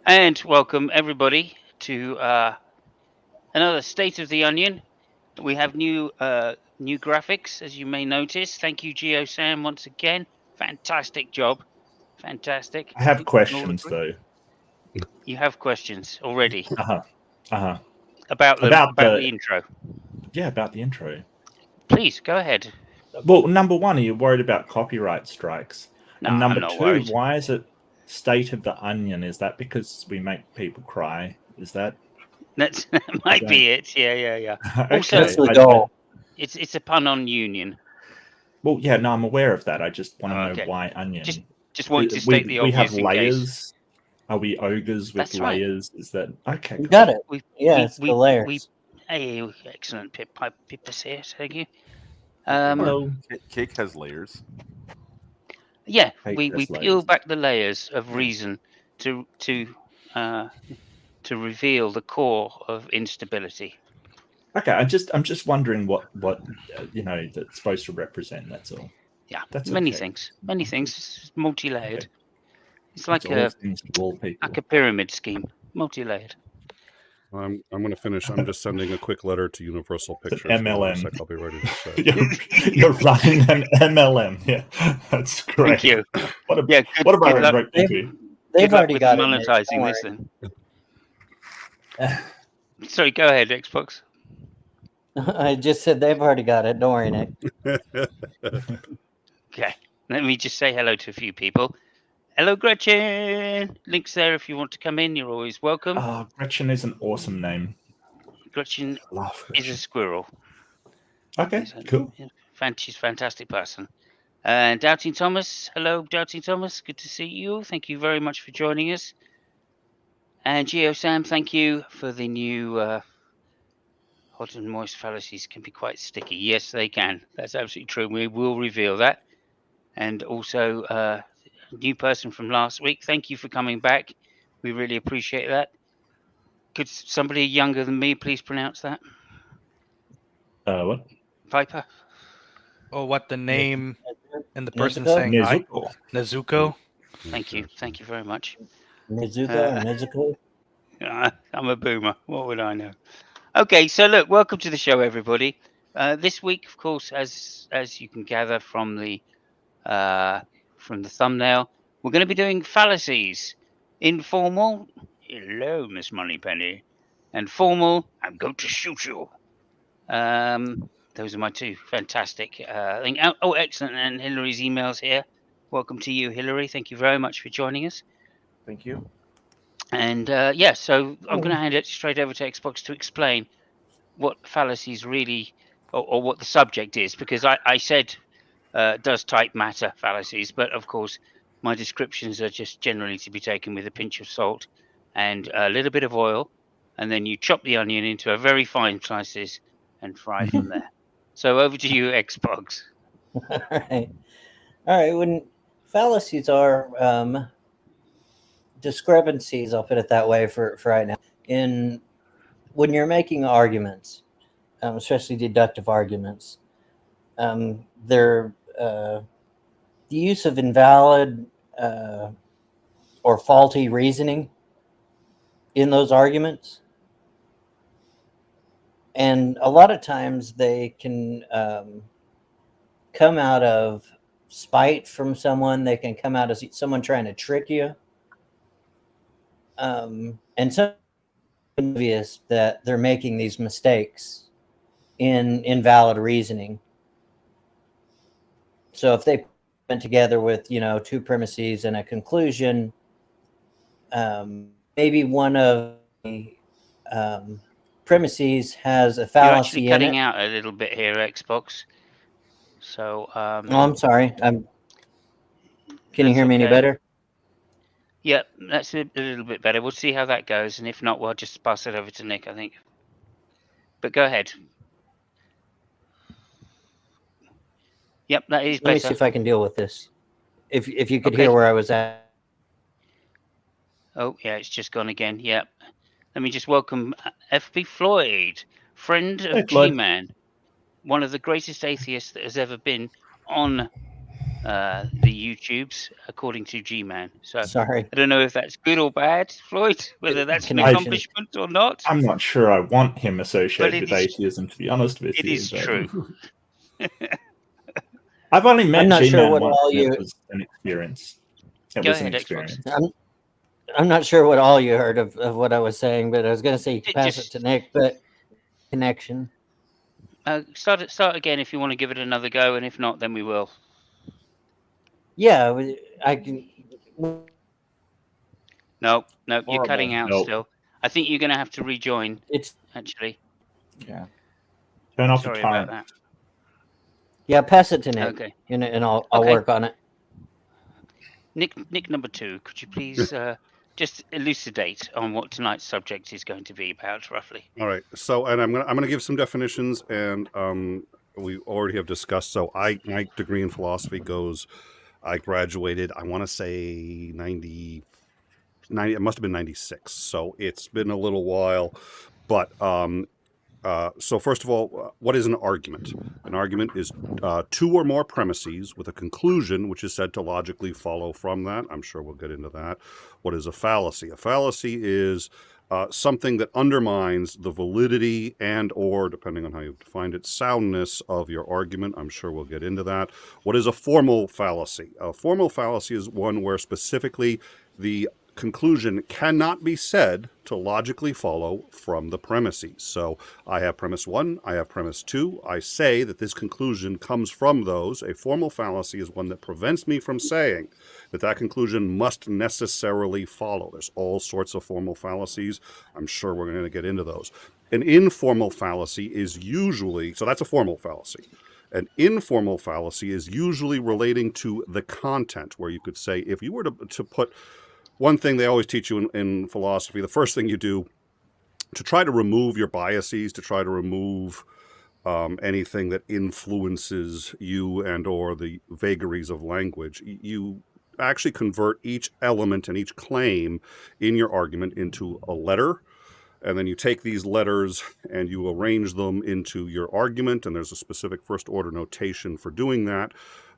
And welcome everybody to another State of the Onion. We have new graphics, as you may notice. Thank you, Geo Sam, once again. Fantastic job, fantastic. I have I think we can all questions agree. though. You have questions already Uh huh. Uh huh. about About the the intro. about the intro. Please go ahead. Well, number one, are you worried about copyright strikes? No, And I'm number not two, worried. why is it State of the Onion? Is that because we make people cry? Is that That I might don't. be it. Yeah. Also, Okay. That's the I goal. it's a pun on union. well, yeah. No, I'm aware of that. I just want to know Okay, why just onion. just wanted to state the We have obvious in case. layers. Are we ogres with That's right. layers? Is that okay? You Cool. got it. We Yeah, we it's the we we. layers. Hey, excellent, Pippas here. Thank you. Hey, Mark, Hello. cake has layers. Yeah, Cake we has peel layers. back the layers of Yeah. reason to uh, to reveal the core of instability. Okay, I'm just wondering what that's supposed to represent. That's all. Yeah, That's many okay. things, many things. It's multi-layered. Okay. It's It's like all things to all people. a pyramid scheme, multi-layered. I'm going to finish. I'm just sending a quick letter to Universal It's Pictures. an Hold on a MLM. sec. I'll be ready to say. You're running an MLM. Yeah, that's great. Thank you. What a Yeah, what good about luck. a great movie? They've Good luck already with got it, Mitch. Don't monetizing this worry. then. Sorry, go ahead, Xbox. I just said they've already got it. Don't worry, Nick. Okay, let me just say hello to a few people. Hello, Gretchen. Links there if you want to come in. You're always welcome. Oh, Gretchen is an awesome name. Gretchen Love is a Gretchen. squirrel. Okay, cool. She's a fantastic person. And Doubting Thomas, hello, Doubting Thomas. Good to see you. Thank you very much for joining us. And Geo Sam, thank you for the new hot and moist fallacies can be quite sticky. Yes, they can. That's absolutely true. We will reveal that. And also, new person from last week. Thank you for coming back. We really appreciate that. Could somebody younger than me please pronounce that? What? Viper? Oh, what the name and the person Nezuko? saying hi? Nezuko. Nezuko. Thank you. Thank you very much. Nezuko or Nezuko? I'm a boomer. What would I know? Okay, so look, welcome to the show, everybody. This week, of course, as you can gather from the thumbnail, we're going to be doing fallacies. Informal, hello, Miss Moneypenny, and formal, I'm going to shoot you. Those are my two fantastic thing. Oh, excellent! And Hillary's emails here. Welcome to you, Hillary. Thank you very much for joining us. Thank you. And yeah, so I'm going to hand it straight over to Xbox to explain what fallacies really, or what the subject is, because I said does type matter fallacies, but of course my descriptions are just generally to be taken with a pinch of salt and a little bit of oil, and then you chop the onion into a very fine slices and fry from there. So over to you, Xbox. All right. All right. When fallacies are discrepancies, I'll put it that way for right now, in when you're making arguments, especially deductive arguments, they're the use of invalid or faulty reasoning in those arguments. And a lot of times they can come out of spite from someone. They can come out as someone trying to trick you. And so obvious that they're making these mistakes in invalid reasoning. So if they put together with two premises and a conclusion, maybe one of the premises has a You're fallacy actually in cutting it. out a little bit here, Xbox. So Oh, I'm sorry. Can you that's hear me any okay. better? Yep, that's a little bit better. We'll see how that goes, and if not, we'll just pass it over to Nick, I think. But go ahead. Yep, that is Let me better. see if I can deal with this. If you could Okay. hear where I was at. Oh, yeah, it's just gone again. Yep. Let me just welcome FB Floyd, friend of Hey, Floyd. G-Man, one of the greatest atheists that has ever been on the YouTubes, according to G-Man. So Sorry. I don't know if that's good or bad, Floyd, whether that's an Connection. accomplishment or not. I'm not sure I want him associated But with it is- atheism, to be honest with It you. is but- true. I've only met I'm not sure G-Man what once, all and you- it was an experience. It Go was an ahead, Xbox. experience. I'm not sure what all you heard of what I was saying, but I was going to say you could pass Just- it to Nick, but connection. Start again if you want to give it another go, and if not, then we will. Yeah, I can. No, you're Horrible. cutting out Nope. still. I think you're going to have to rejoin, It's actually. Yeah. Turn off Sorry the about torrent. that. yeah, pass it to Nick, Okay. and I'll Okay. work on it. Nick number 2, could you please just elucidate on what tonight's subject is going to be about, roughly? All right. So, and I'm gonna give some definitions, and we already have discussed. So, my degree in philosophy goes. I graduated. I want to say 90. It must have been 96. So it's been a little while, but so first of all, what is an argument? An argument is two or more premises with a conclusion which is said to logically follow from that. I'm sure we'll get into that. What is a fallacy? A fallacy is something that undermines the validity and or, depending on how you've defined it, soundness of your argument. I'm sure we'll get into that. What is a formal fallacy? A formal fallacy is one where specifically the conclusion cannot be said to logically follow from the premises. So I have premise 1, I have premise 2. I say that this conclusion comes from those. A formal fallacy is one that prevents me from saying that conclusion must necessarily follow. There's all sorts of formal fallacies. I'm sure we're going to get into those. An informal fallacy is usually, so that's a formal fallacy. An informal fallacy is usually relating to the content, where you could say, if you were to put one thing they always teach you in philosophy, the first thing you do to try to remove your biases, to try to remove anything that influences you and or the vagaries of language, you actually convert each element and each claim in your argument into a letter. And then you take these letters and you arrange them into your argument, and there's a specific first order notation for doing that.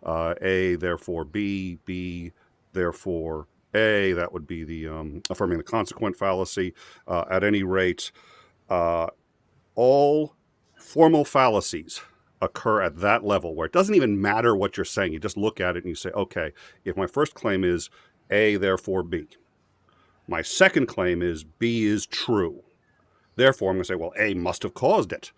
A, therefore B, B, therefore A. That would be the affirming the consequent fallacy. At any rate, all formal fallacies occur at that level where it doesn't even matter what you're saying. You just look at it and you say, okay, if my first claim is A, therefore B. My second claim is B is true. Therefore, I'm going to say, well, A must have caused it.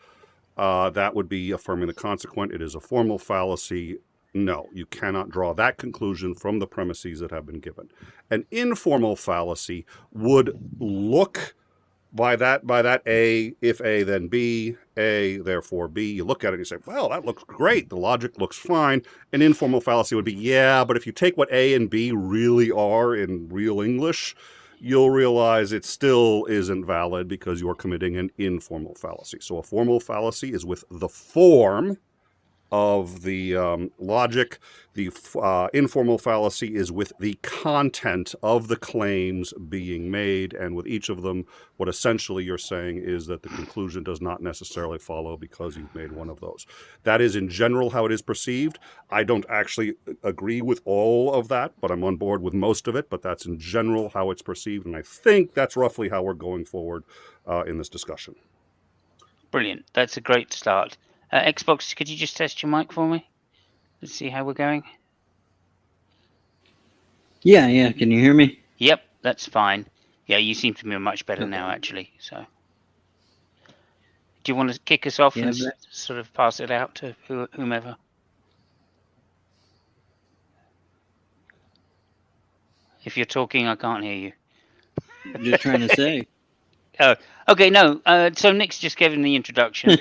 That would be affirming the consequent. It is a formal fallacy. No, you cannot draw that conclusion from the premises that have been given. An informal fallacy would look by that A, if A, then B, A, therefore B. You look at it and you say, well, that looks great. The logic looks fine. An informal fallacy would be, yeah, but if you take what A and B really are in real English, you'll realize it still isn't valid because you're committing an informal fallacy. So a formal fallacy is with the form of the logic. The informal fallacy is with the content of the claims being made, and with each of them, what essentially you're saying is that the conclusion does not necessarily follow because you've made one of those. That is in general how it is perceived. I don't actually agree with all of that, but I'm on board with most of it, but that's in general how it's perceived, and I think that's roughly how we're going forward in this discussion. Brilliant. That's a great start. Xbox, could you just test your mic for me? Let's see how we're going. Yeah. Can you hear me? Yep, that's fine. Yeah, you seem to be much better Okay. now, actually. So, do you want to kick us off Yeah, and sort of pass it out to whomever? If you're talking, I can't hear you. I'm just trying to say. Oh, okay. No. So Nick's just given the introduction.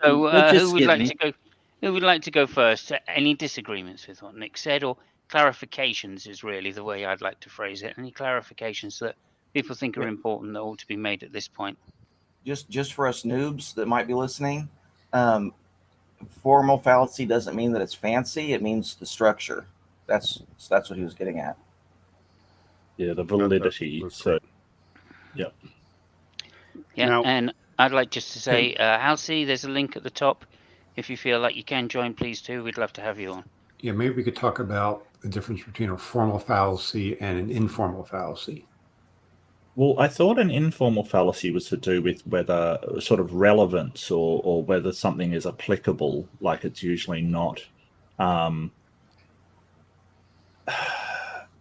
So Let's just who would skip like me. to go? Who would like to go first? Any disagreements with what Nick said, or clarifications is really the way I'd like to phrase it. Any clarifications that people think are important that ought to be made at this point? Just for us noobs that might be listening, formal fallacy doesn't mean that it's fancy. It means the structure. That's what he was getting at. Yeah, the validity. That's So, great. yeah. Yeah, Now- and I'd like just to say, Halsey, there's a link at the top. If you feel like you can join, please do. We'd love to have you on. Yeah, maybe we could talk about the difference between a formal fallacy and an informal fallacy. Well, I thought an informal fallacy was to do with whether sort of relevance or whether something is applicable, like it's usually not.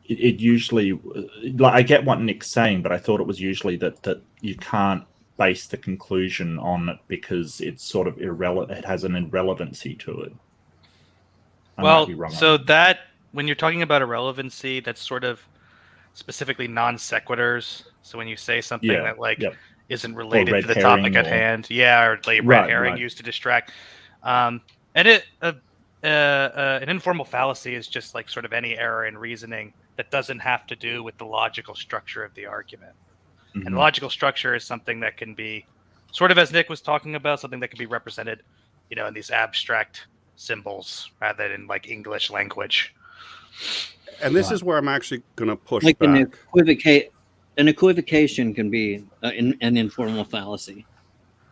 It usually, like, I get what Nick's saying, but I thought it was usually that you can't base the conclusion on it because it's sort of irrelevant. It has an irrelevancy to it. I might be wrong on so that. that when you're talking about irrelevancy, that's sort of specifically non sequiturs. So when you say something Yeah, that like yep. isn't related red to the topic herring at or- hand, or like red Right, herring right. used to distract. And an informal fallacy is just like sort of any error in reasoning that doesn't have to do with the logical structure of the argument. And Mhm. logical structure is something that can be sort of, as Nick was talking about, something that can be represented, in these abstract symbols rather than like English language. And this Right. is where I'm actually going to push Like back. an equivocation can be an informal fallacy.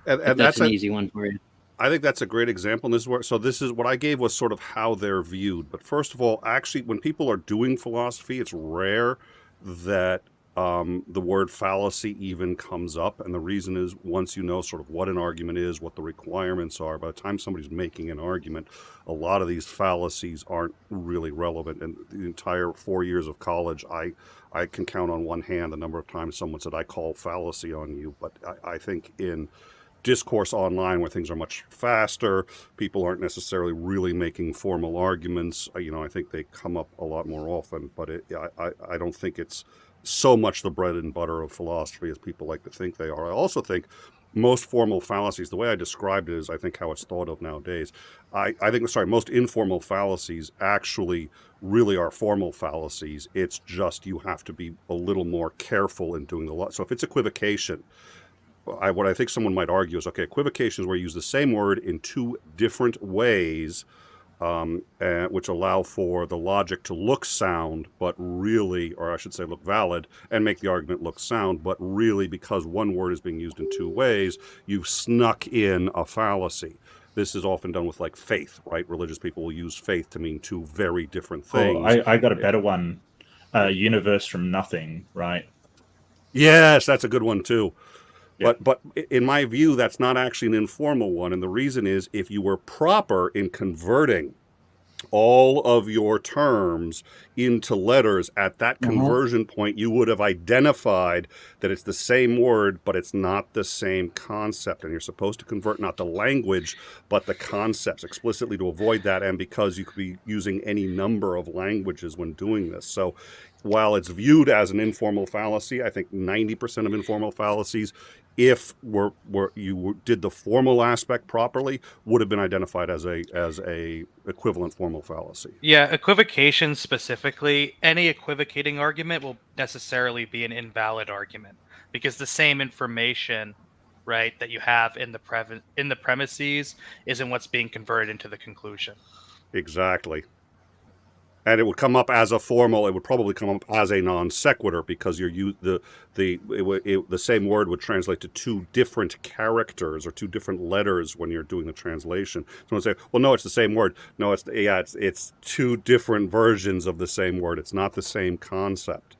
And If that's that's an easy one for you. I think that's a great example. And this is what I gave was sort of how they're viewed. But first of all, actually, when people are doing philosophy, it's rare that the word fallacy even comes up. And the reason is once you know sort of what an argument is, what the requirements are, by the time somebody's making an argument, a lot of these fallacies aren't really relevant. And the entire 4 years of college, I can count on one hand the number of times someone said, I call fallacy on you. But I think in discourse online where things are much faster, people aren't necessarily really making formal arguments. I think they come up a lot more often, but I don't think it's so much the bread and butter of philosophy as people like to think they are. I also think most formal fallacies, the way I described it is I think how it's thought of nowadays. I think most informal fallacies actually really are formal fallacies. It's just you have to be a little more careful in doing the law. So if it's equivocation, what I think someone might argue is, okay, equivocation is where you use the same word in two different ways, which allow for the logic to look sound, but really, or I should say look valid, and make the argument look sound, but really because one word is being used in two ways, you've snuck in a fallacy. This is often done with like faith, right? Religious people will use faith to mean two very different things. I got a better one. Universe from nothing, right? Yes, that's a good one too. Yeah. But in my view, that's not actually an informal one. And the reason is if you were proper in converting all of your terms into letters at that conversion point, you would have identified that it's the same word, but it's not the same concept. And you're supposed to convert not the language, but the concepts explicitly to avoid that. And because you could be using any number of languages when doing this. So while it's viewed as an informal fallacy, I think 90% of informal fallacies, if you did the formal aspect properly, would have been identified as a equivalent formal fallacy. Yeah, equivocation specifically, any equivocating argument will necessarily be an invalid argument because the same information, right, that you have in the premises isn't what's being converted into the conclusion. Exactly. And it would come up as a formal. It would probably come up as a non sequitur because the same word would translate to two different characters or two different letters when you're doing the translation. Someone would say, "Well, no, it's the same word." No, it's two different versions of the same word. It's not the same concept.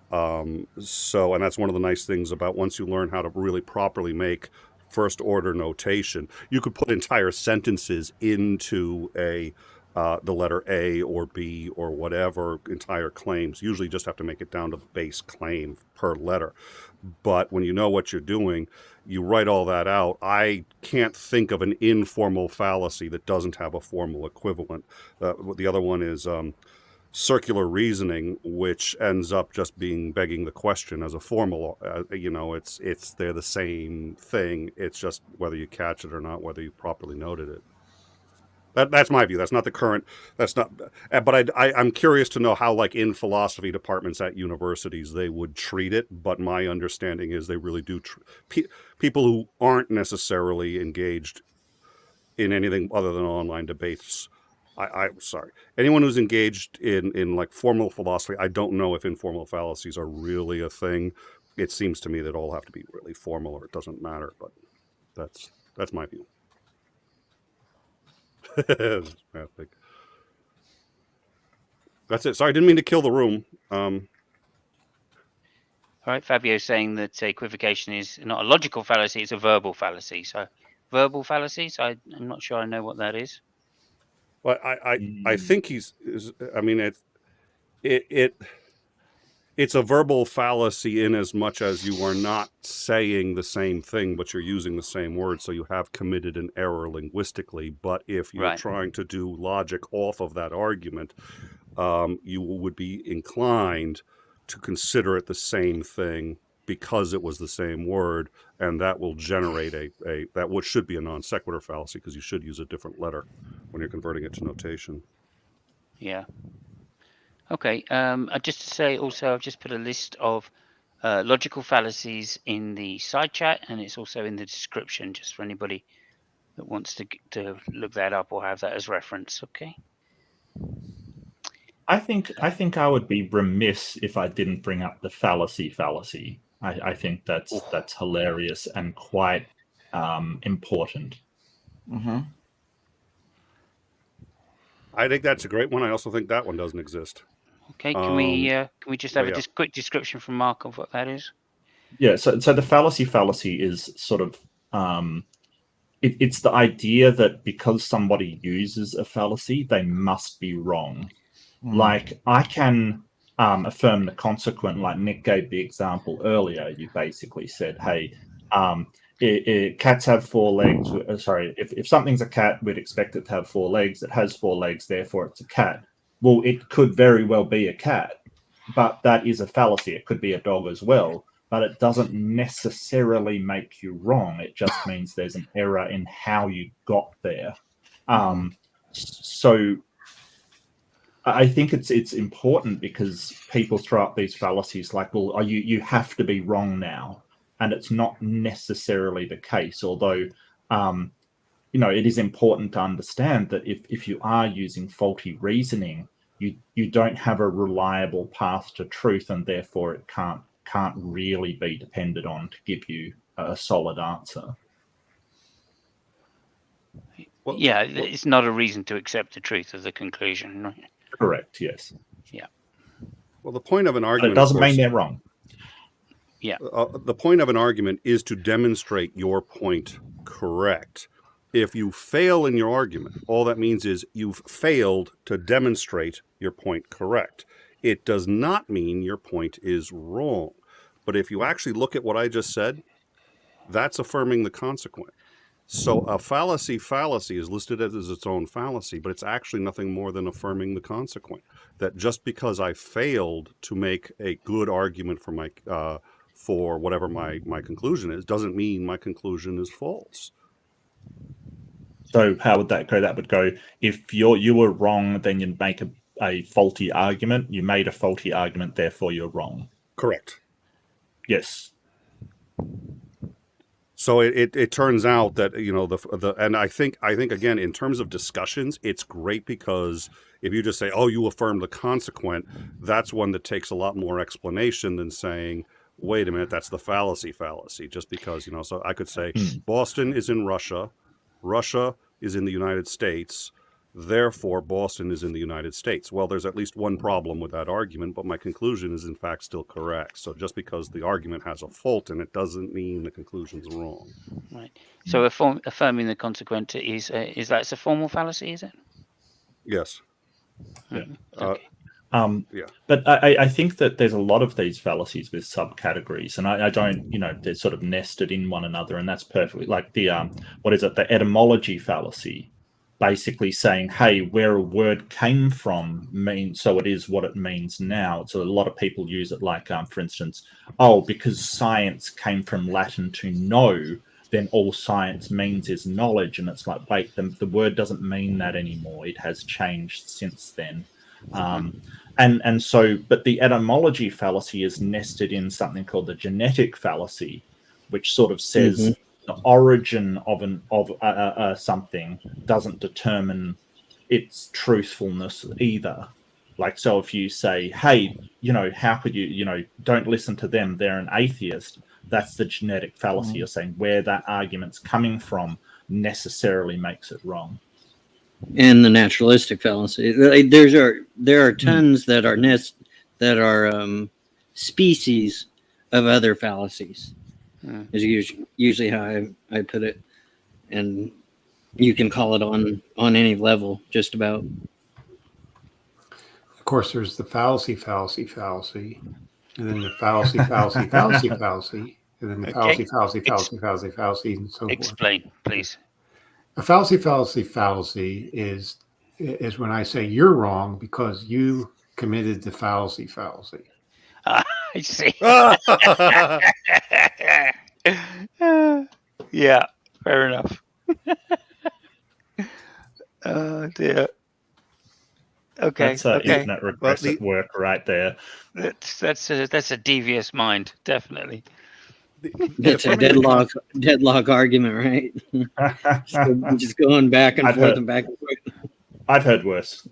And that's one of the nice things about once you learn how to really properly make first order notation, you could put entire sentences into the letter A or B or whatever, entire claims. Usually just have to make it down to the base claim per letter. But when you know what you're doing, you write all that out. I can't think of an informal fallacy that doesn't have a formal equivalent. The other one is circular reasoning, which ends up just begging the question as a formal. They're the same thing. It's just whether you catch it or not, whether you properly noted it. That's my view. That's not the current. That's not. But I'm curious to know how, like in philosophy departments at universities, they would treat it. But my understanding is they really do. People who aren't necessarily engaged in anything other than online debates. I'm sorry. Anyone who's engaged in like formal philosophy, I don't know if informal fallacies are really a thing. It seems to me that all have to be really formal, or it doesn't matter. But that's my view. That's it. Sorry, I didn't mean to kill the room. All right, Fabio's saying that equivocation is not a logical fallacy; it's a verbal fallacy. So, verbal fallacies. I'm not sure I know what that is. Well, I think he's. I mean, it's a verbal fallacy in as much as you are not saying the same thing, but you're using the same word, so you have committed an error linguistically. But if you're Right. trying to do logic off of that argument, you would be inclined to consider it the same thing because it was the same word, and that will generate that should be a non sequitur fallacy because you should use a different letter when you're converting it to notation. Yeah. Okay. Just to say also, I've just put a list of logical fallacies in the side chat, and it's also in the description, just for anybody that wants to look that up or have that as reference. Okay. I think I would be remiss if I didn't bring up the fallacy. I think that's hilarious and quite important. Mm-hmm. I think that's a great one. I also think that one doesn't exist. Okay. Can we just have a quick description from Mark of what that is? Yeah. So the fallacy is sort of it's the idea that because somebody uses a fallacy, they must be wrong. Like I can affirm the consequent, like Nick gave the example earlier. You basically said, hey, cats have 4 legs. Sorry, if something's a cat, we'd expect it to have 4 legs. It has 4 legs, therefore it's a cat. Well, it could very well be a cat, but that is a fallacy. It could be a dog as well, but it doesn't necessarily make you wrong. It just means there's an error in how you got there. So I think it's important because people throw up these fallacies like, well, you have to be wrong now. And it's not necessarily the case, although, it is important to understand that if you are using faulty reasoning, you don't have a reliable path to truth, and therefore it can't really be depended on to give you a solid answer. Well, yeah, it's not a reason to accept the truth of the conclusion, right? Correct, yes. Yeah. Well, the point of an argument... But it doesn't mean they're wrong. Yeah. The point of an argument is to demonstrate your point correct. If you fail in your argument, all that means is you've failed to demonstrate your point correct. It does not mean your point is wrong. But if you actually look at what I just said, that's affirming the consequent. So a fallacy is listed as its own fallacy, but it's actually nothing more than affirming the consequent. That just because I failed to make a good argument for my for whatever my conclusion is, doesn't mean my conclusion is false. So how would that go? That would go, if you were wrong, then you'd make a faulty argument. You made a faulty argument, therefore you're wrong. Correct. Yes. So it turns out that, and I think again, in terms of discussions, it's great because if you just say, oh, you affirm the consequent, that's one that takes a lot more explanation than saying, wait a minute, that's the fallacy, just because, so I could say Boston is in Russia, Russia is in the United States, therefore Boston is in the United States. Well, there's at least one problem with that argument, but my conclusion is in fact still correct. So just because the argument has a fault in it doesn't mean the conclusion's wrong. Right. So affirming the consequent is that's a formal fallacy, is it? Yes. Yeah. Okay. Yeah. But I think that there's a lot of these fallacies with subcategories, and I don't, they're sort of nested in one another, and that's perfectly like the the etymology fallacy, basically saying, hey, where a word came from means so it is what it means now. So a lot of people use it like, for instance, because science came from Latin to know, then all science means is knowledge, and it's like, wait, the word doesn't mean that anymore. It has changed since then. And so, but the etymology fallacy is nested in something called the genetic fallacy, which sort of says the origin of something doesn't determine its truthfulness either. Like, so if you say, hey, how could you, don't listen to them, they're an atheist, that's the genetic fallacy. You're saying where that argument's coming from necessarily makes it wrong. and the naturalistic fallacy. There are tons that are species of other fallacies. Is usually how I put it, and you can call it on any level, just about. Of course, there's the fallacy, and then the fallacy, and then the Okay. fallacy, and so forth. Explain, please. A fallacy is when I say you're wrong because you committed the fallacy. I see. Yeah, fair enough. Oh dear. Okay. That's an Okay. infinite regress at work right there. That's a devious mind, definitely. That's a deadlock argument, right? Just going back and forth and back and forth. I've heard worse.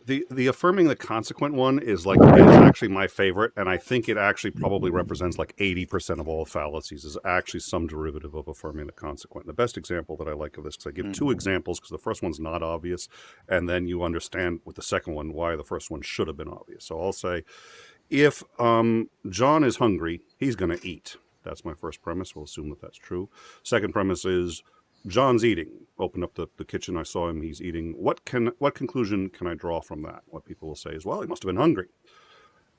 The affirming the consequent one is actually my favorite, and I think it actually probably represents like 80% of all fallacies is actually some derivative of affirming the consequent. The best example that I like of this, because I give two examples, because the first one's not obvious, and then you understand with the second one why the first one should have been obvious. So I'll say, if John is hungry, he's going to eat. That's my first premise. We'll assume that that's true. Second premise is John's eating. Open up the kitchen. I saw him. He's eating. What conclusion can I draw from that? What people will say is, well, he must have been hungry.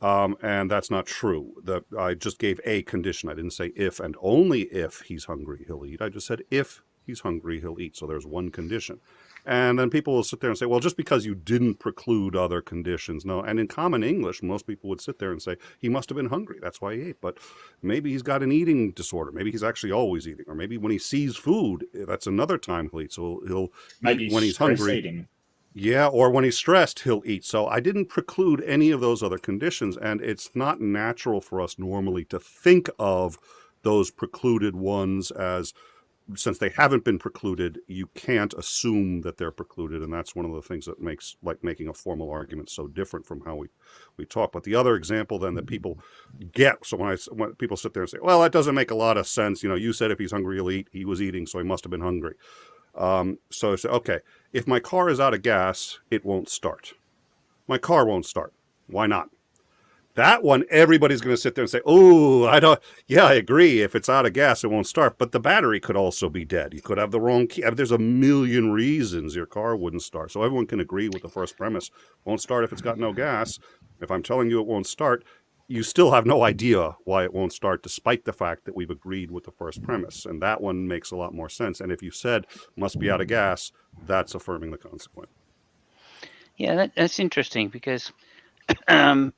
And that's not true. I just gave a condition. I didn't say if and only if he's hungry, he'll eat. I just said if he's hungry, he'll eat. So there's one condition. And then people will sit there and say, well, just because you didn't preclude other conditions. No. And in common English, most people would sit there and say, he must have been hungry. That's why he ate. But maybe he's got an eating disorder. Maybe he's actually always eating. Or maybe when he sees food, that's another time he'll eat. So he'll eat when he's hungry. Eating. Yeah, or when he's stressed, he'll eat. So I didn't preclude any of those other conditions. And it's not natural for us normally to think of those precluded ones as, since they haven't been precluded, you can't assume that they're precluded. And that's one of the things that makes making a formal argument so different from how we talk. But the other example then that people get, so when people sit there and say, well, that doesn't make a lot of sense. You said if he's hungry, he'll eat. He was eating, so he must have been hungry. So I say, okay, if my car is out of gas, it won't start. My car won't start. Why not? That one, everybody's going to sit there and say, oh, I agree. If it's out of gas, it won't start. But the battery could also be dead. You could have the wrong key. There's a million reasons your car wouldn't start. So everyone can agree with the first premise. Won't start if it's got no gas. If I'm telling you it won't start, you still have no idea why it won't start, despite the fact that we've agreed with the first premise. And that one makes a lot more sense. And if you said must be out of gas, that's affirming the consequent. Yeah, that's interesting because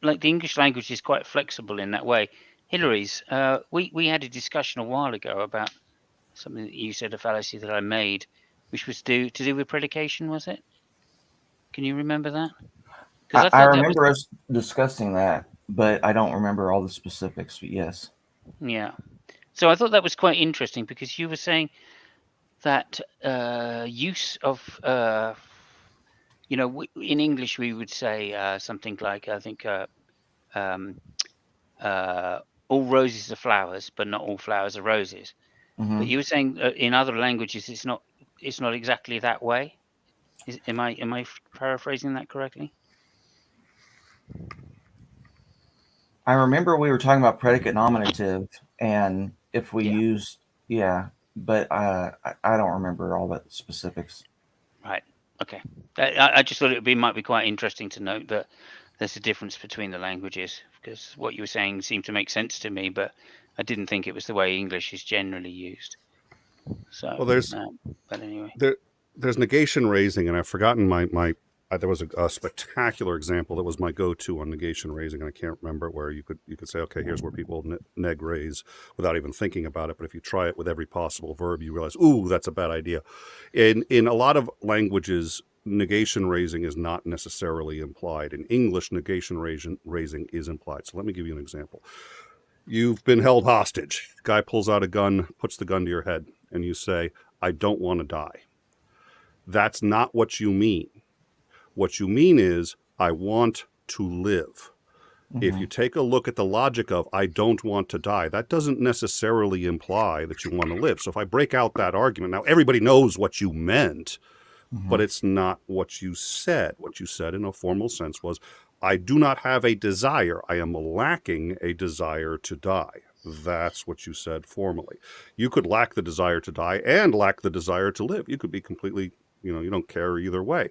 like the English language is quite flexible in that way. Hillary's, we had a discussion a while ago about something that you said, a fallacy that I made, which was to do with predication, was it? Can you remember that? I remember us discussing that, but I don't remember all the specifics, but yes. Yeah. So I thought that was quite interesting because you were saying that use of in English we would say something like, I think, all roses are flowers, but not all flowers are roses. Mm-hmm. But you were saying in other languages it's not exactly that way. Am I paraphrasing that correctly? I remember we were talking about predicate nominative, and if we used, but I don't remember all the specifics. Right. Okay. I just thought it might be quite interesting to note that there's a difference between the languages, because what you were saying seemed to make sense to me, but I didn't think it was the way English is generally used. So, well, but anyway, there's negation raising, and I've forgotten there was a spectacular example that was my go-to on negation raising, and I can't remember, where you could say, okay, here's where people neg raise without even thinking about it. But if you try it with every possible verb, you realize, ooh, that's a bad idea. In a lot of languages, negation raising is not necessarily implied. In English, negation raising is implied. So let me give you an example. You've been held hostage. Guy pulls out a gun, puts the gun to your head, and you say, I don't want to die. That's not what you mean. What you mean is, I want to live. If you take a look at the logic of I don't want to die, that doesn't necessarily imply that you want to live. So if I break out that argument, now everybody knows what you meant, but it's not what you said. What you said in a formal sense was, I do not have a desire. I am lacking a desire to die. That's what you said formally. You could lack the desire to die and lack the desire to live. You could be completely, you don't care either way.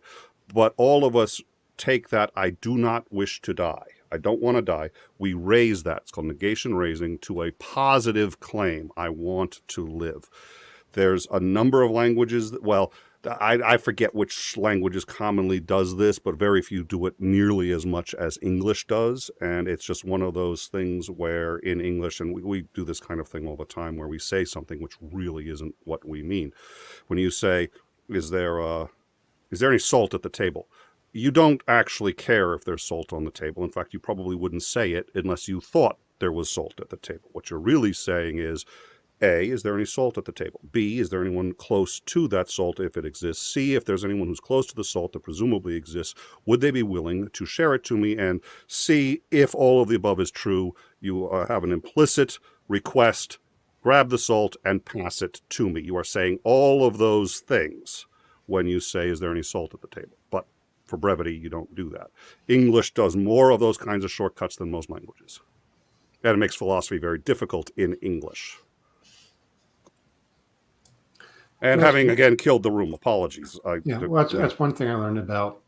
But all of us take that I do not wish to die. I don't want to die. We raise that. It's called negation raising to a positive claim. I want to live. There's a number of languages that, well, I forget which languages commonly does this, but very few do it nearly as much as English does. And it's just one of those things where in English, and we do this kind of thing all the time, where we say something which really isn't what we mean. When you say, is there any salt at the table? You don't actually care if there's salt on the table. In fact, you probably wouldn't say it unless you thought there was salt at the table. What you're really saying is, A, is there any salt at the table? B, is there anyone close to that salt if it exists? C, if there's anyone who's close to the salt that presumably exists, would they be willing to share it to me? And C, if all of the above is true, you have an implicit request, grab the salt and pass it to me. You are saying all of those things when you say, is there any salt at the table? But for brevity, you don't do that. English does more of those kinds of shortcuts than most languages. And it makes philosophy very difficult in English. And having, again, killed the room, apologies. That's one thing I learned about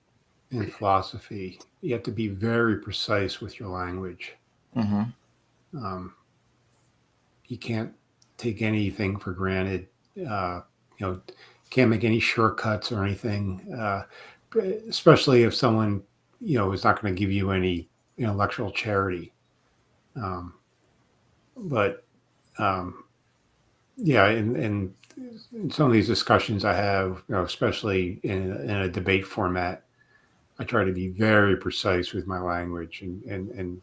in philosophy. You have to be very precise with your language. You can't take anything for granted. Can't make any shortcuts or anything, especially if someone, is not going to give you any intellectual charity. And in some of these discussions I have, especially in a debate format, I try to be very precise with my language and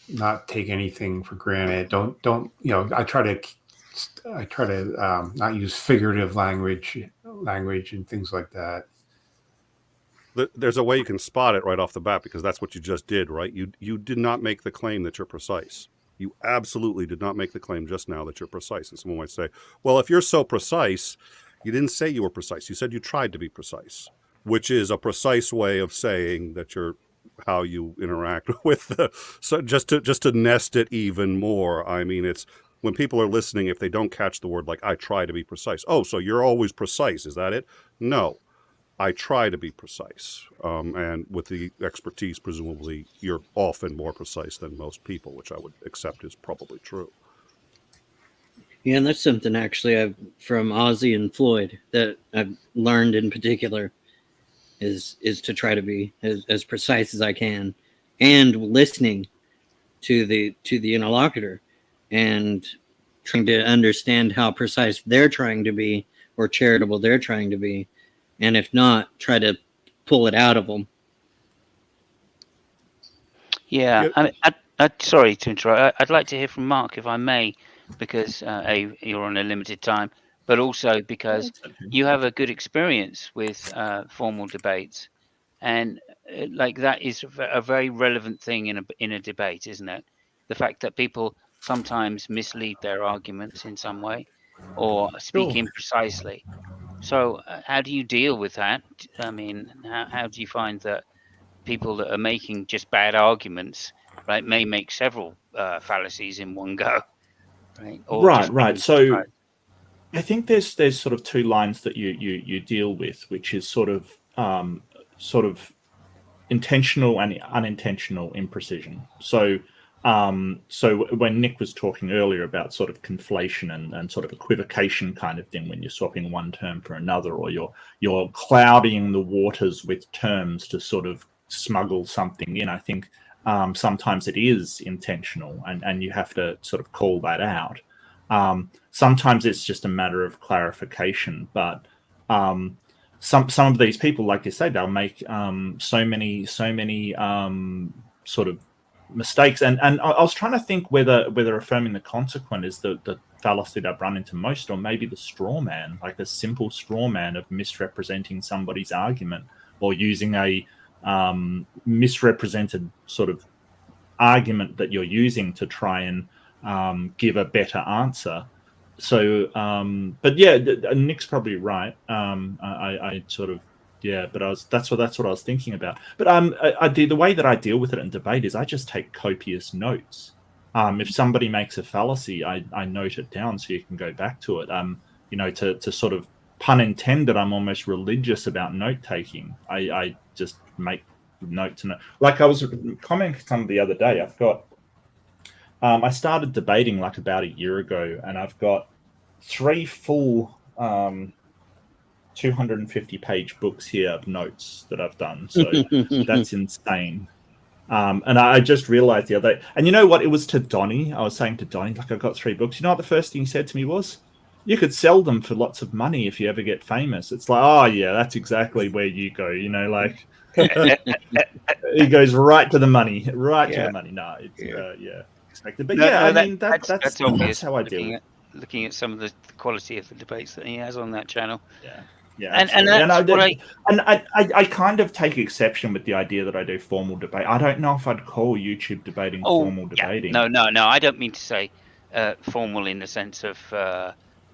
not take anything for granted. Don't I try to not use figurative language and things like that. There's a way you can spot it right off the bat, because that's what you just did, right? You did not make the claim that you're precise. You absolutely did not make the claim just now that you're precise. And someone might say, well, if you're so precise, you didn't say you were precise. You said you tried to be precise, which is a precise way of saying that you're how you interact with so just to nest it even more. I mean, it's when people are listening, if they don't catch the word like I try to be precise. Oh, so you're always precise. Is that it? No. I try to be precise, and with the expertise, presumably, you're often more precise than most people, which I would accept is probably true. Yeah, and that's something actually from Ozzy and Floyd that I've learned in particular is to try to be as precise as I can, and listening to the interlocutor and trying to understand how precise they're trying to be or charitable they're trying to be. And if not, try to pull it out of them. Yeah, I mean, sorry to interrupt. I'd like to hear from Mark, if I may, because you're on a limited time, but also because you have a good experience with formal debates, and that is a very relevant thing in a debate, isn't it? The fact that people sometimes mislead their arguments in some way, or speak imprecisely. So how do you deal with that? I mean, how do you find that people that are making just bad arguments, right, may make several fallacies in one go, right? Or right. So I think there's sort of two lines that you deal with, which is sort of intentional and unintentional imprecision. So when Nick was talking earlier about sort of conflation and sort of equivocation kind of thing, when you're swapping one term for another, or you're clouding the waters with terms to sort of smuggle something in, I think sometimes it is intentional, and you have to sort of call that out. Sometimes it's just a matter of clarification, but some of these people, like you say, they'll make so many sort of mistakes, and I was trying to think whether affirming the consequent is the fallacy that I've run into most, or maybe the straw man, like a simple straw man of misrepresenting somebody's argument, or using a misrepresented sort of argument that you're using to try and give a better answer. So, but yeah, Nick's probably right. I sort of, yeah, but that's what I was thinking about. But the way that I deal with it in debate is I just take copious notes. If somebody makes a fallacy, I note it down so you can go back to it. To sort of, pun intended, I'm almost religious about note taking. I just make notes. Like I was commenting the other day, I've got, I started debating like about a year ago, and I've got 3 full 250-page books here of notes that I've done. So that's insane. And I just realized the other day, and you know what? It was to Donnie. I was saying to Donnie, like, I've got 3 books. You know what the first thing he said to me was? You could sell them for lots of money if you ever get famous. It's like, oh yeah, that's exactly where you go. Like he goes right to the money, right to the money. No, it's expected. But that's how I do it. Looking at some of the quality of the debates that he has on that channel. Yeah, and I kind of take exception with the idea that I do formal debate. I don't know if I'd call YouTube debating formal debating. No, I don't mean to say formal in the sense of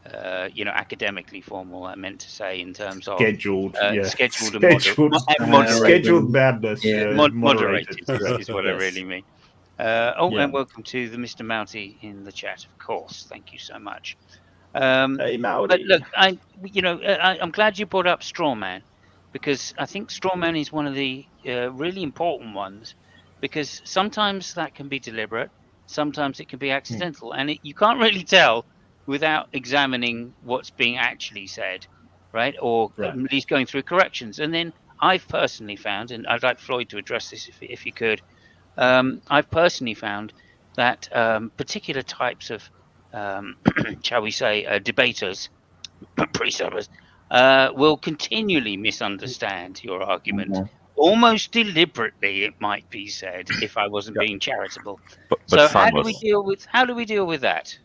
academically formal. I meant to say in terms of scheduled and moderated. Scheduled madness. Moderated is what I really mean. And welcome to the Mr. Mouty in the chat, of course. Thank you so much. Hey, Mouty. But look, I'm glad you brought up straw man, because I think straw man is one of the really important ones, because sometimes that can be deliberate, sometimes it can be accidental, and you can't really tell without examining what's being actually said, right? Or at least going through corrections. And then I've personally found, and I'd like Floyd to address this if you could, I've personally found that particular types of, shall we say, debaters, pre-subbers, will continually misunderstand your argument, almost deliberately, it might be said, if I wasn't being charitable. So how do we deal with that?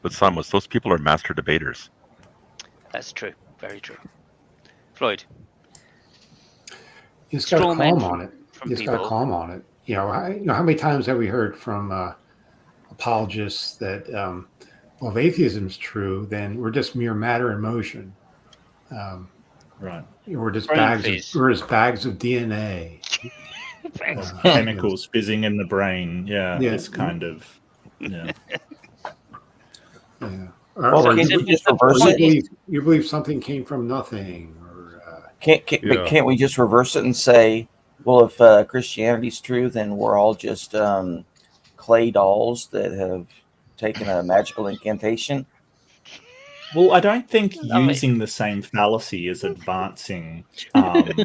But Simos, those people are master debaters. That's true. Very true. Floyd. You just got to calm on it. You just got to calm on it. How many times have we heard from apologists that, if atheism is true, then we're just mere matter in motion. Right. We're just bags of DNA. Chemicals fizzing in the brain. Yeah. This kind of. Yeah. Yeah. Well, can we just reverse it? You believe something came from nothing, or can't we just reverse it and say, well, if Christianity's true, then we're all just clay dolls that have taken a magical incantation? Well, I don't think using the same fallacy is advancing. There's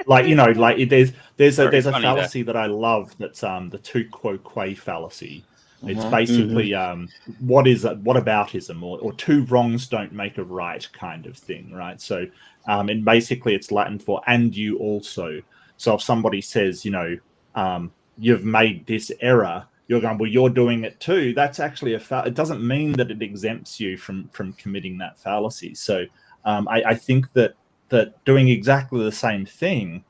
a fallacy that I love that's the tu quo que fallacy. It's basically what aboutism or 2 wrongs don't make a right kind of thing, right? So, and basically it's Latin for and you also. So if somebody says, you've made this error, you're going, well, you're doing it too. That's actually it doesn't mean that it exempts you from committing that fallacy. So I think that doing exactly the same thing,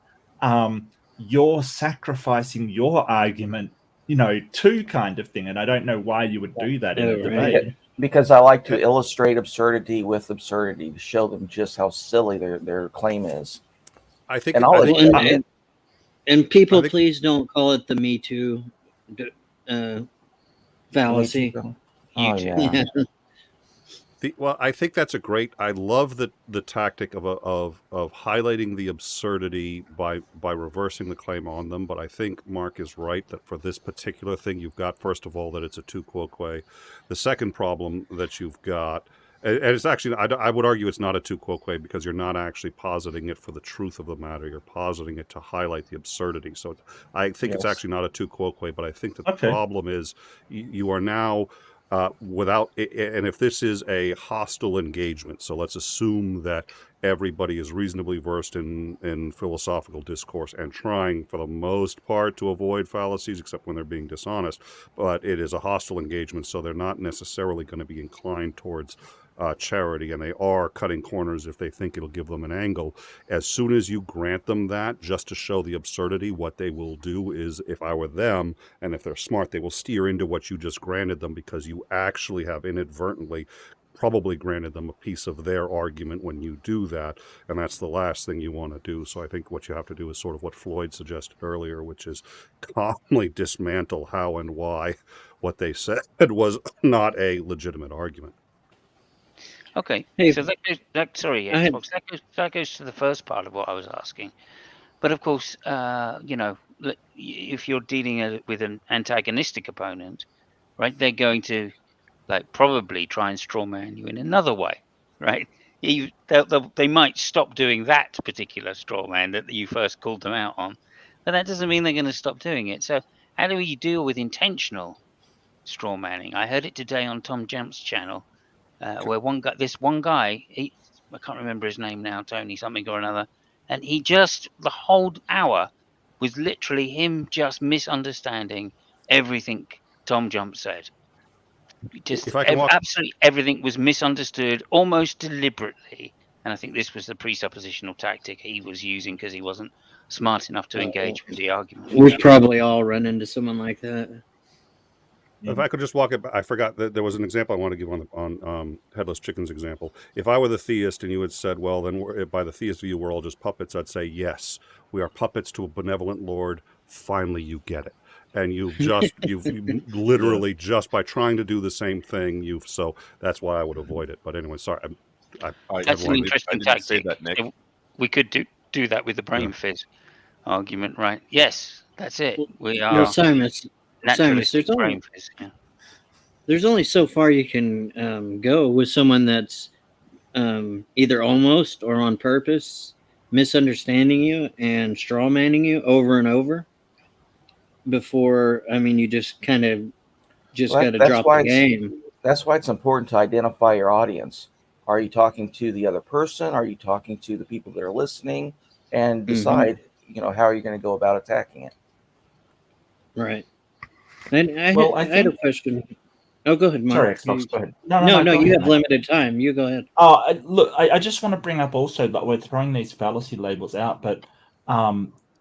you're sacrificing your argument, to kind of thing. And I don't know why you would do that in a debate. Because I like to illustrate absurdity with absurdity to show them just how silly their claim is. I think, and people, please don't call it the Me Too fallacy. Oh, yeah. I think that's a great. I love the tactic of highlighting the absurdity by reversing the claim on them. But I think Mark is right that for this particular thing, you've got, first of all, that it's a tu quo que. The second problem that you've got, and it's actually, I would argue it's not a tu quo que, because you're not actually positing it for the truth of the matter. You're positing it to highlight the absurdity. So I think it's actually not a tu quo que. But I think that the problem is you are now. And if this is a hostile engagement, so let's assume that everybody is reasonably versed in philosophical discourse and trying for the most part to avoid fallacies, except when they're being dishonest, but it is a hostile engagement, so they're not necessarily going to be inclined towards charity, and they are cutting corners if they think it'll give them an angle. As soon as you grant them that, just to show the absurdity, what they will do is, if I were them, and if they're smart, they will steer into what you just granted them, because you actually have inadvertently probably granted them a piece of their argument when you do that, and that's the last thing you want to do. So I think what you have to do is sort of what Floyd suggested earlier, which is calmly dismantle how and why what they said was not a legitimate argument. Okay, Hey, so sorry, Xbox, that goes to the first part of what I was asking. But of course, if you're dealing with an antagonistic opponent, right, they're going to probably try and strawman you in another way, right? They might stop doing that particular strawman that you first called them out on, but that doesn't mean they're going to stop doing it. So how do you deal with intentional strawmanning? I heard it today on Tom Jump's channel, where this one guy, I can't remember his name now, Tony something or another, and he just, the whole hour was literally him just misunderstanding everything Tom Jump said. Just If I can walk, absolutely everything was misunderstood almost deliberately, and I think this was the presuppositional tactic he was using because he wasn't smart enough to engage with the argument. We've probably all run into someone like that. if I could just walk it back, I forgot that there was an example I want to give on Headless Chicken's example. If I were the theist and you had said, well, then by the theist view, we're all just puppets, I'd say, yes, we are puppets to a benevolent Lord. Finally, you get it. And you've literally just by trying to do the same thing, so that's why I would avoid it. But anyway, sorry. That's an interesting tactic. That, Nick. We could do that with the brain fizz argument, right? Yes, that's it. We are Simos, naturalistic brain fizz. Yeah. There's only so far you can go with someone that's either almost or on purpose misunderstanding you and strawmanning you over and over. Before, you just kind of got to drop the game. That's why it's important to identify your audience. Are you talking to the other person? Are you talking to the people that are listening? And decide, how are you going to go about attacking it? Right. And I had a question. Oh, go ahead, Mark. Sorry, Xbox, go ahead. No, you have limited time. You go ahead. Look, I just want to bring up also that we're throwing these fallacy labels out, but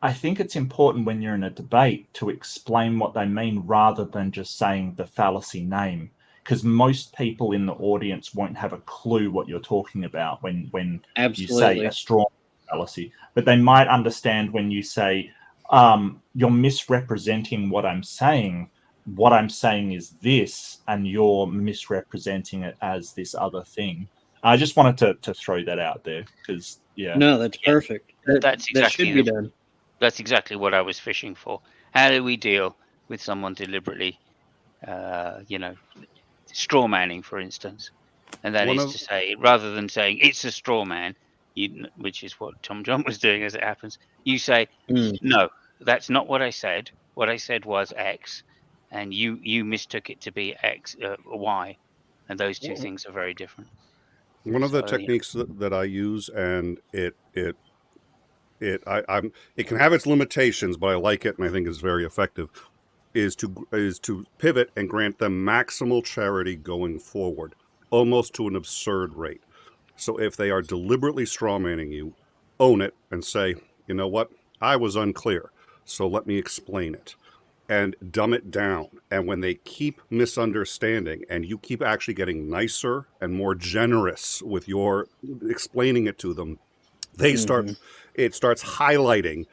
I think it's important when you're in a debate to explain what they mean rather than just saying the fallacy name, because most people in the audience won't have a clue what you're talking about when you say a strong fallacy. But they might understand when you say, you're misrepresenting what I'm saying. What I'm saying is this, and you're misrepresenting it as this other thing. I just wanted to throw that out there because, No, that's perfect. That's exactly that should be done. That's exactly what I was fishing for. How do we deal with someone deliberately, straw manning, for instance? And that is to say, rather than saying it's a straw man, which is what Tom John was doing as it happens, you say, no, that's not what I said. What I said was X, and you mistook it to be X, Y, and those two things are very different. One of the techniques that I use, and it can have its limitations, but I like it and I think it's very effective, is to pivot and grant them maximal charity going forward, almost to an absurd rate. So if they are deliberately strawmanning you, own it and say, you know what, I was unclear, so let me explain it. And dumb it down. And when they keep misunderstanding and you keep actually getting nicer and more generous with your explaining it to them, they it starts highlighting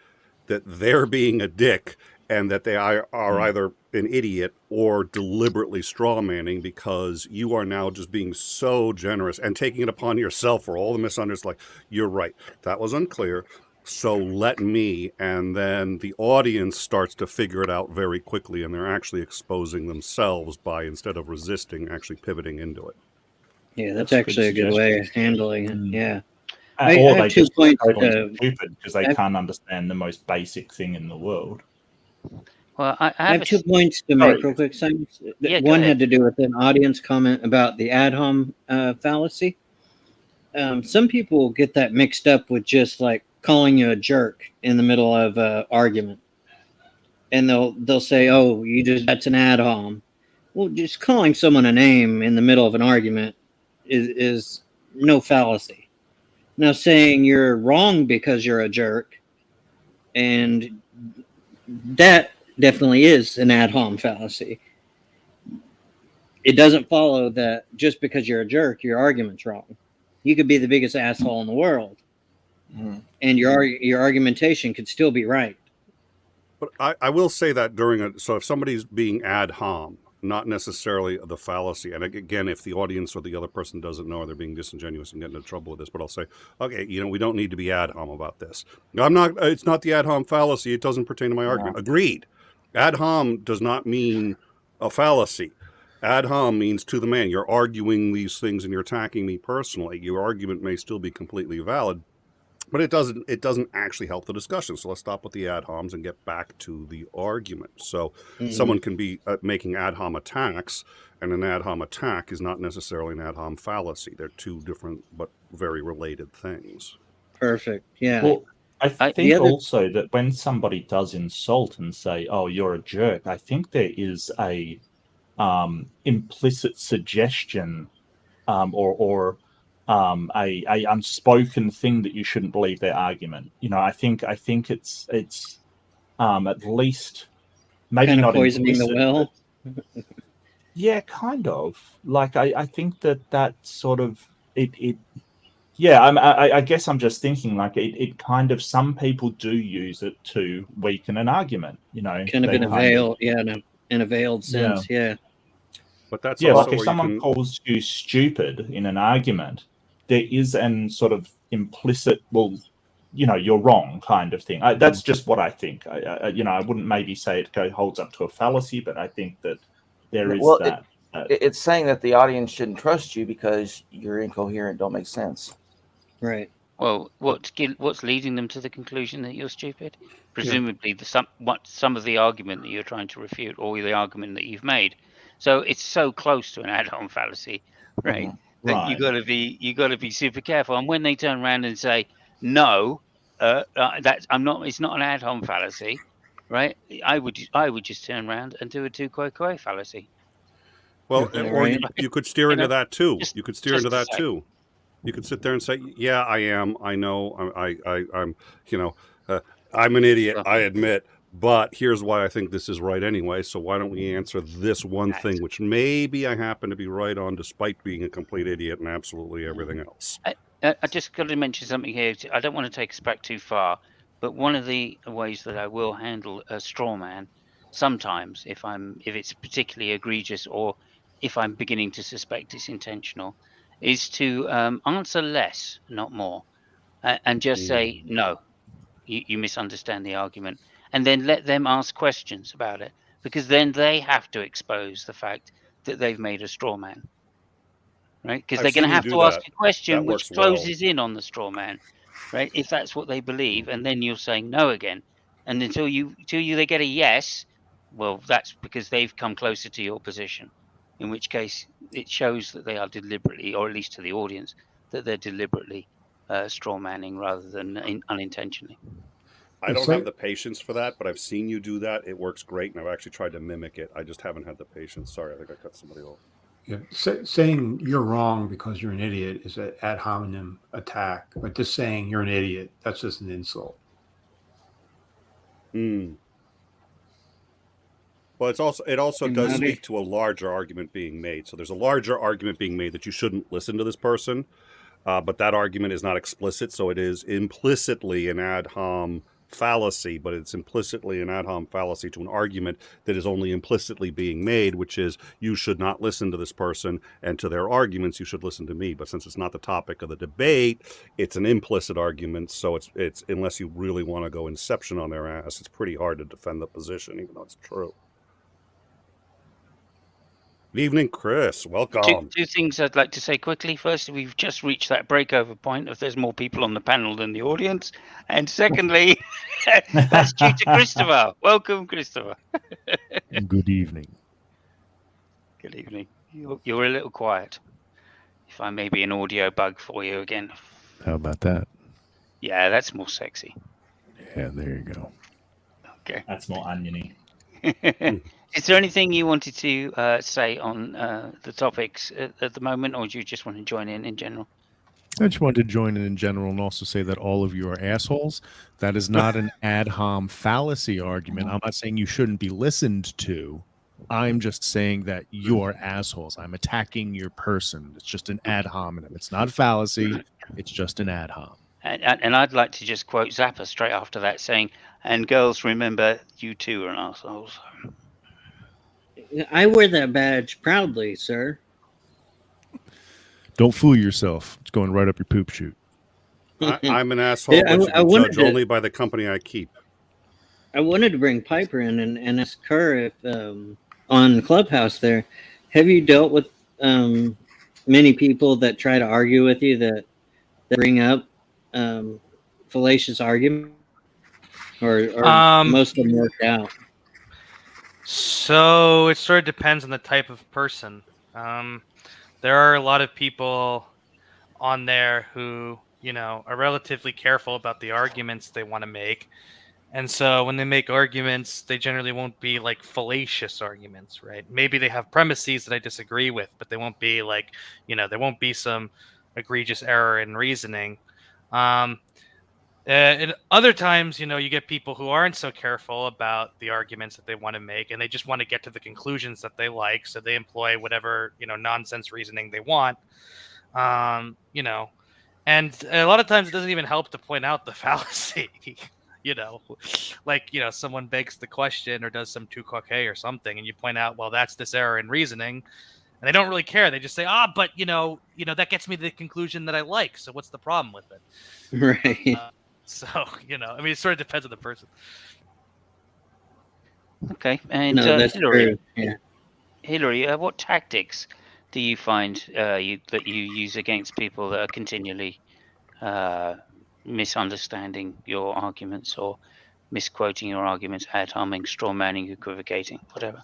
that they're being a dick and that they are either an idiot or deliberately strawmanning, because you are now just being so generous and taking it upon yourself for all the misunderstandings. Like, you're right, that was unclear, so let me, and then the audience starts to figure it out very quickly, and they're actually exposing themselves by, instead of resisting, actually pivoting into it. Yeah, that's actually a good way of handling it. Yeah. Or they just totally stupid because they can't understand the most basic thing in the world. Well, I have 2 points to make real quick, Simon. One had to do with an audience comment about the ad hom fallacy. Some people get that mixed up with just like calling you a jerk in the middle of an argument, and they'll say, "Oh, that's an ad hom." Well, just calling someone a name in the middle of an argument is no fallacy. Now, saying you're wrong because you're a jerk, and that definitely is an ad hom fallacy. It doesn't follow that just because you're a jerk, your argument's wrong. You could be the biggest asshole in the world, and your argumentation could still be right. But I will say that so if somebody's being ad hom, not necessarily the fallacy, and again, if the audience or the other person doesn't know, or they're being disingenuous and getting into trouble with this, but I'll say, okay, we don't need to be ad hom about this. It's not the ad hom fallacy. It doesn't pertain to my argument. Agreed. Ad hom does not mean a fallacy. Ad hom means to the man. You're arguing these things and you're attacking me personally. Your argument may still be completely valid, but it doesn't actually help the discussion. So let's stop with the ad homs and get back to the argument. So someone can be making ad hom attacks, and an ad hom attack is not necessarily an ad hom fallacy. They're two different but very related things. Perfect. Yeah. Well, I think also that when somebody does insult and say, "Oh, you're a jerk," I think there is a implicit suggestion or a unspoken thing that you shouldn't believe their argument. I think it's at least maybe kind of not poisoning implicit, the well. Yeah, kind of. Like I think that sort of it. Yeah, I guess I'm just thinking like it kind of, some people do use it to weaken an argument. Kind of in a veiled, in a veiled sense, yeah. But that's like if someone calls you stupid in an argument, there is an sort of implicit, well, you're wrong kind of thing. That's just what I think. I wouldn't maybe say it holds up to a fallacy, but I think that there is that. It's saying that the audience shouldn't trust you because you're incoherent, don't make sense. Right. Well, what's leading them to the conclusion that you're stupid? Presumably, some of the argument that you're trying to refute, or the argument that you've made. So it's so close to an ad hom fallacy, right? That you got to be super careful. And when they turn around and say no, it's not an ad hom fallacy, right? I would just turn around and do a tu quoque fallacy. Well, or you could steer into that too. You could steer into that too. You could sit there and say, "Yeah, I am. I know. I'm. I'm an idiot. I admit. But here's why I think this is right anyway. So why don't we answer this one thing, which maybe I happen to be right on, despite being a complete idiot and absolutely everything else." I just got to mention something here. I don't want to take us back too far, but one of the ways that I will handle a straw man, sometimes if it's particularly egregious or if I'm beginning to suspect it's intentional, is to answer less, not more, and just say, no, you misunderstand the argument, and then let them ask questions about it, because then they have to expose the fact that they've made a straw man, right? Because they're going to have to ask a question which closes in on the straw man, right? If that's what they believe, and then you're saying no again, and until they get a yes, well, that's because they've come closer to your position. In which case, it shows that they are deliberately, or at least to the audience, that they're deliberately straw manning rather than unintentionally. I don't have the patience for that, but I've seen you do that. It works great, and I've actually tried to mimic it. I just haven't had the patience. Sorry, I think I cut somebody off. Yeah, saying you're wrong because you're an idiot is an ad hominem attack, but just saying you're an idiot, that's just an insult. Well, it also does speak to a larger argument being made. So there's a larger argument being made that you shouldn't listen to this person, but that argument is not explicit, so it is implicitly an ad hom fallacy, but it's implicitly an ad hom fallacy to an argument that is only implicitly being made, which is you should not listen to this person, and to their arguments you should listen to me. But since it's not the topic of the debate, it's an implicit argument, so it's unless you really want to go inception on their ass, it's pretty hard to defend the position, even though it's true. Good evening, Chris. Welcome. Two things I'd like to say quickly. First, we've just reached that breakover point if there's more people on the panel than the audience. And secondly, that's due to Christopher. Welcome, Christopher. Good evening. Good evening. You're a little quiet. If I may be an audio bug for you again. How about that? Yeah, that's more sexy. Yeah, there you go. Okay. That's more oniony. Is there anything you wanted to say on the topics at the moment, or do you just want to join in general? I just wanted to join in general and also say that all of you are assholes. That is not an ad hom fallacy argument. I'm not saying you shouldn't be listened to. I'm just saying that you're assholes. I'm attacking your person. It's just an ad hominem. It's not fallacy. It's just an ad hom. And I'd like to just quote Zappa straight after that, saying, "And girls, remember, you too are assholes." I wear that badge proudly, sir. Don't fool yourself. It's going right up your poop chute. I'm an asshole, Yeah, but you I can wanted judge to- only by the company I keep. I wanted to bring Piper in and ask her if on Clubhouse there, have you dealt with many people that try to argue with you that bring up fallacious argument, or most of them worked out? So it sort of depends on the type of person. There are a lot of people on there who, are relatively careful about the arguments they want to make. And so when they make arguments, they generally won't be like fallacious arguments, right? Maybe they have premises that I disagree with, but they won't be like, there won't be some egregious error in reasoning. And other times, you get people who aren't so careful about the arguments that they want to make, and they just want to get to the conclusions that they like, so they employ whatever nonsense reasoning they want. And a lot of times it doesn't even help to point out the fallacy. Someone begs the question or does some tu quoque or something, and you point out, well, that's this error in reasoning, and they don't really care. They just say, but that gets me to the conclusion that I like. So what's the problem with it? Right. It sort of depends on the person. Okay, and No, that's Hillary, true. Yeah. Hillary, what tactics do you find that you use against people that are continually misunderstanding your arguments or misquoting your arguments, ad homing, straw manning, equivocating, whatever?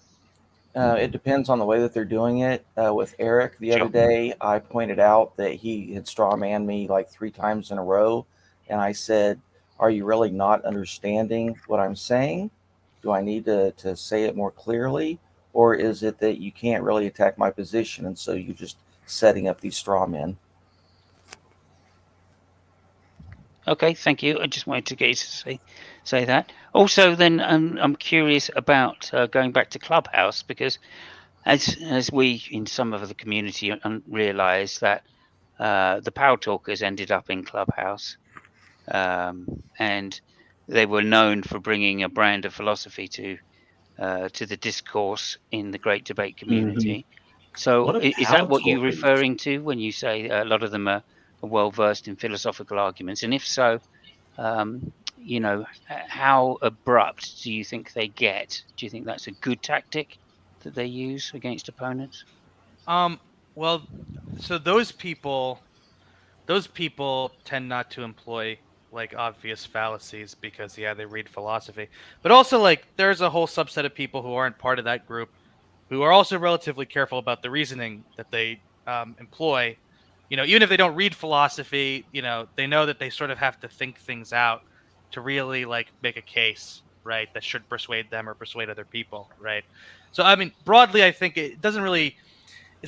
It depends on the way that they're doing it. With Eric the other day, I pointed out that he had straw manned me like 3 times in a row. And I said, are you really not understanding what I'm saying? Do I need to say it more clearly? Or is it that you can't really attack my position, and so you're just setting up these straw men? Okay, thank you. I just wanted to get you to say that. Also, then I'm curious about going back to Clubhouse, because as we in some of the community realise that the Power Talkers ended up in Clubhouse, and they were known for bringing a brand of philosophy to the discourse in the Great Debate community. So What are is that what you're Power Talkers? referring to when you say a lot of them are well versed in philosophical arguments? And if so, how abrupt do you think they get? Do you think that's a good tactic that they use against opponents? Well, so those people tend not to employ like obvious fallacies because they read philosophy. But also, like, there's a whole subset of people who aren't part of that group who are also relatively careful about the reasoning that they employ. Even if they don't read philosophy, they know that they sort of have to think things out to really like make a case, right, that should persuade them or persuade other people, right? So broadly, I think it's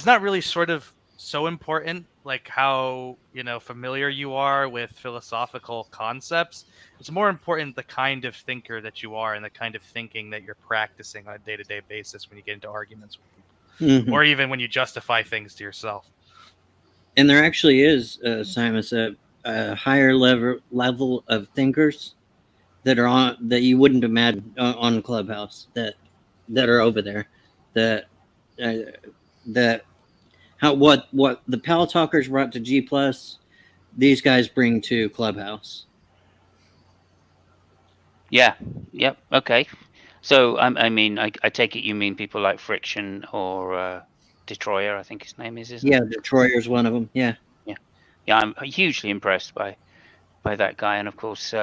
not really sort of so important like how familiar you are with philosophical concepts. It's more important the kind of thinker that you are and the kind of thinking that you're practicing on a day-to-day basis when you get into arguments with people, or even when you justify things to yourself. And there actually is, Simos, a higher level of thinkers that are on that you wouldn't imagine on Clubhouse that are over there. What the Pal Talkers brought to G+, these guys bring to Clubhouse. Yeah. Yep. Okay. So I take it you mean people like Friction or Detroyer, I think his name is, isn't it? Yeah, Detroyer's one of them. Yeah. Yeah, I'm hugely impressed by that guy, and of course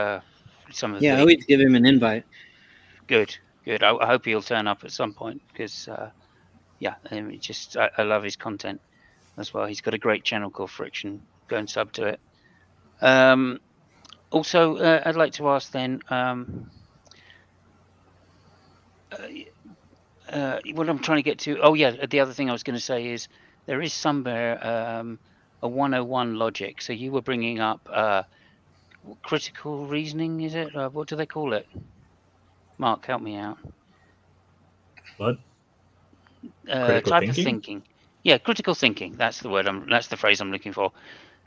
some of Yeah, I the always give him an invite. good. I hope he'll turn up at some point because I love his content as well. He's got a great channel called Friction. Go and sub to it. Also, I'd like to ask then, what I'm trying to get to. Oh yeah, the other thing I was going to say is there is somewhere a 101 logic. So you were bringing up critical reasoning, is it? What do they call it? Mark, help me out. What? Critical Type of thinking. Yeah, critical thinking. That's the word. That's the phrase I'm looking for.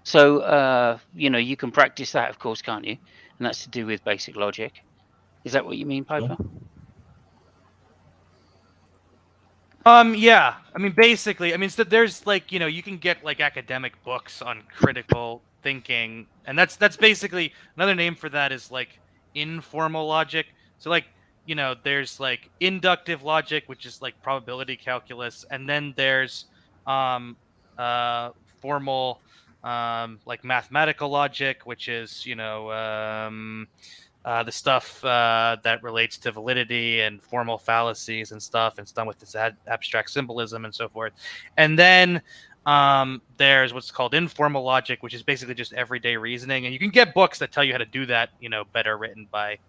So you can practice that, of course, can't you? And that's to do with basic logic. Is that what you mean, Piper? Yeah. I mean, basically, so there's like, you can get like academic books on critical thinking, and that's basically another name for that is like informal logic. So like, there's like inductive logic, which is like probability calculus, and then there's formal like mathematical logic, which is the stuff that relates to validity and formal fallacies and stuff, and stuff with this abstract symbolism and so forth. And then there's what's called informal logic, which is basically just everyday reasoning. And you can get books that tell you how to do that, better, written by,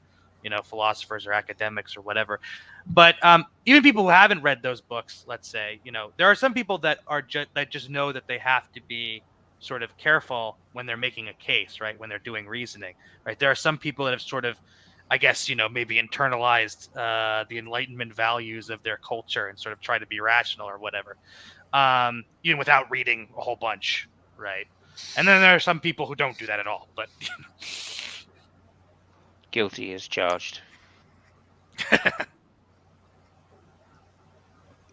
philosophers or academics or whatever. But even people who haven't read those books, let's say, there are some people that are that just know that they have to be sort of careful when they're making a case, right? When they're doing reasoning, right? There are some people that have sort of, I guess, maybe internalized the Enlightenment values of their culture and sort of try to be rational or whatever, even without reading a whole bunch, right? And then there are some people who don't do that at all, but guilty as charged.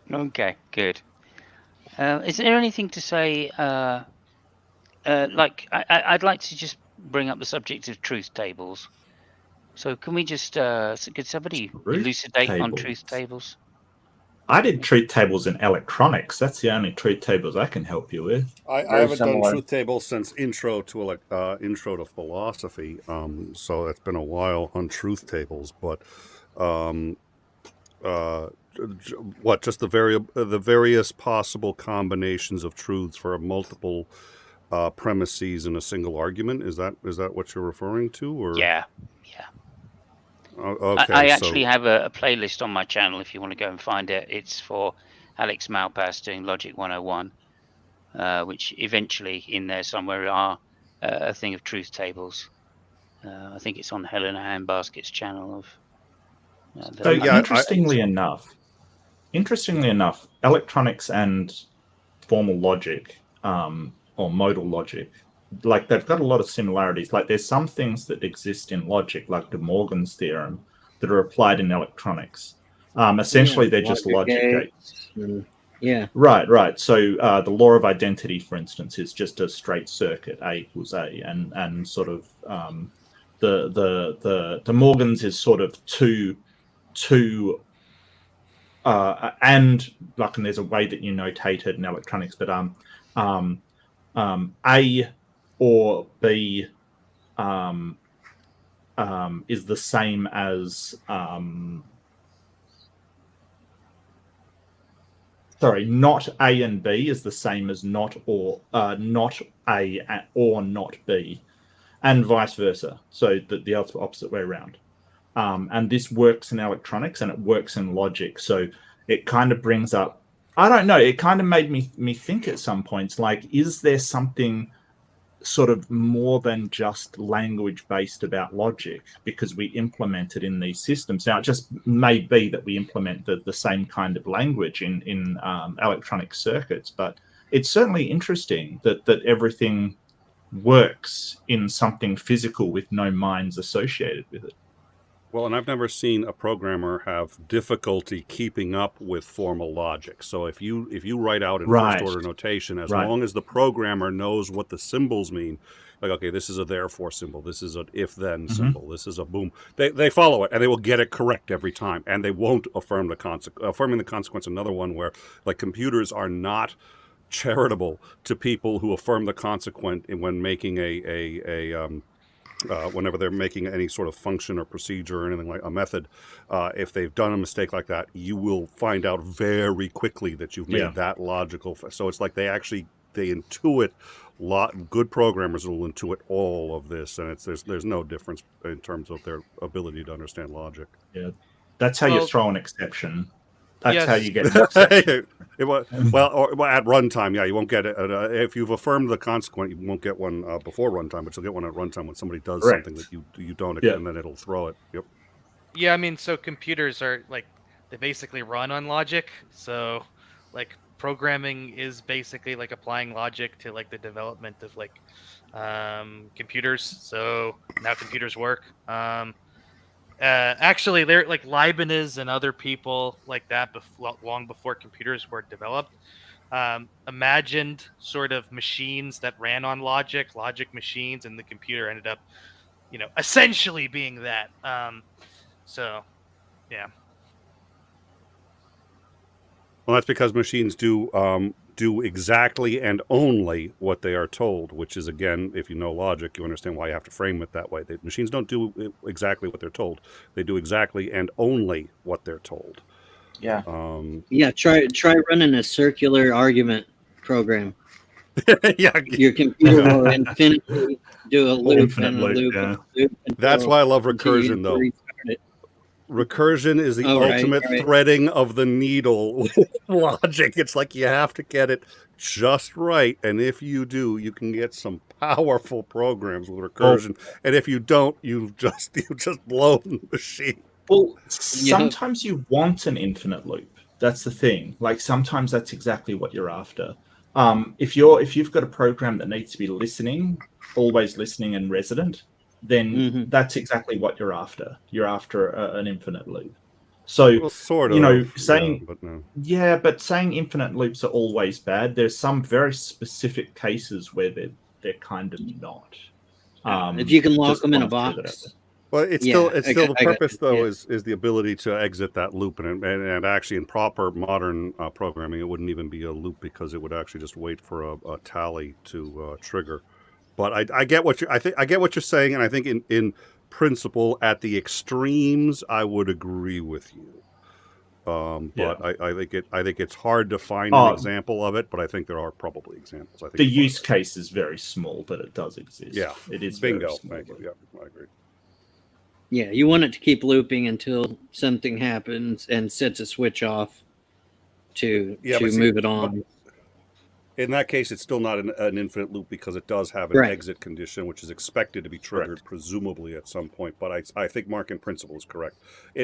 Okay, good. Is there anything to say? Like, I'd like to just bring up the subject of truth tables. So can we just, could somebody elucidate on truth tables? I did truth tables in electronics. That's the only truth tables I can help you with. I haven't done truth tables since intro to philosophy. So it's been a while on truth tables, but just the various possible combinations of truths for multiple premises in a single argument? Is that what you're referring to? Or yeah. Okay, I actually have a playlist on my channel if you want to go and find it. It's for Alex Malpass doing Logic 101, which eventually in there somewhere are a thing of truth tables. I think it's on Helena Handbasket's channel. Interestingly enough, electronics and formal logic, or modal logic, like they've got a lot of similarities. Like there's some things that exist in logic, like De Morgan's theorem, that are applied in electronics. Essentially, they're just logic gates. Yeah. Right. So the law of identity, for instance, is just a straight circuit, A equals A, and sort of the De Morgan's is sort of two and like, and there's a way that you notate it in electronics, but A or B is the same as not A and B is the same as not A or not B, and vice versa. So the opposite way around. And this works in electronics and it works in logic. So it kind of brings up, I don't know, it kind of made me think at some points, like, is there something sort of more than just language based about logic because we implement it in these systems? Now, it just may be that we implement the same kind of language in electronic circuits, but it's certainly interesting that everything works in something physical with no minds associated with it. Well, and I've never seen a programmer have difficulty keeping up with formal logic. So if you write out in first order notation, as long as the programmer knows what the symbols mean, like, okay, this is a therefore symbol, this is an if then symbol, this is a boom, they follow it and they will get it correct every time, and they won't affirm the consequence. Affirming the consequence, another one where, like, computers are not charitable to people who affirm the consequent when making whenever they're making any sort of function or procedure or anything like a method. If they've done a mistake like that, you will find out very quickly that you've made that logical. So it's like they intuit. Good programmers will intuit all of this, and there's no difference in terms of their ability to understand logic. Yeah, that's how you throw an exception. That's how Yes. you get an exception. Well, at runtime, yeah, you won't get it. If you've affirmed the consequent, you won't get one before runtime, but you'll get one at runtime when somebody does Correct. something that you don't, Yeah. and then it'll throw it. Yep. Yeah, I mean, so computers are like they basically run on logic. So, like programming is basically like applying logic to like the development of like computers. So now computers work. Actually, they're like Leibniz and other people like that long before computers were developed. Imagined sort of machines that ran on logic machines, and the computer ended up, essentially being that. So, yeah. Well, that's because machines do exactly and only what they are told, which is, again, if you know logic, you understand why you have to frame it that way. Machines don't do exactly what they're told; they do exactly and only what they're told. Yeah. Yeah, try running a circular argument program. Yeah, Your computer will infinitely do a loop Infinite and a loop, loop yeah. and a loop. That's why I love until you recursion, though. restart it. Recursion is the ultimate threading of the needle with logic. It's like you have to get it just right, and if you do, you can get some powerful programs with recursion. And if you don't, you just blow the machine. Well, sometimes you want an infinite loop. That's the thing. Like sometimes that's exactly what you're after. If you've got a program that needs to be listening, always listening and resident, then that's exactly what you're after. You're after an infinite loop. So, well, sort of, saying yeah, but no. Yeah, but saying infinite loops are always bad. There's some very specific cases where they're kind of not. If you can lock just them in a wanna throw that out box. there. Well, it's Yeah, still the I got purpose you, though yeah. is the ability to exit that loop, and actually in proper modern programming, it wouldn't even be a loop because it would actually just wait for a tally to trigger. But I get what I get what you're saying, and I think in principle at the extremes I would agree with you. But I think it's hard to find an example of it, but I think there are probably examples. I think The use case is very small, but it does exist. Yeah, it is bingo. Very small, Thank you. Yeah, I agree. Yeah, you want it to keep looping until something happens and sets a switch off to move it on. In that case, it's still not an infinite loop because it does have an exit condition, which is expected to be triggered, presumably at some point. But I think Mark in principle is correct.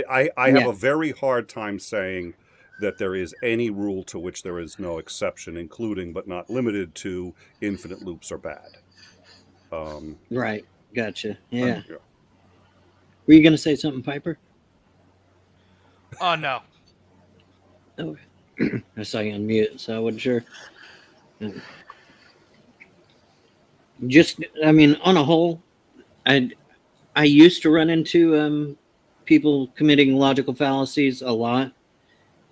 I have a very hard time saying that there is any rule to which there is no exception, including but not limited to infinite loops are bad. Right. Gotcha. Yeah. Were you going to say something, Piper? Oh, no. Okay. I saw you on mute, so I wasn't sure. Just, I mean, on a whole, I used to run into people committing logical fallacies a lot,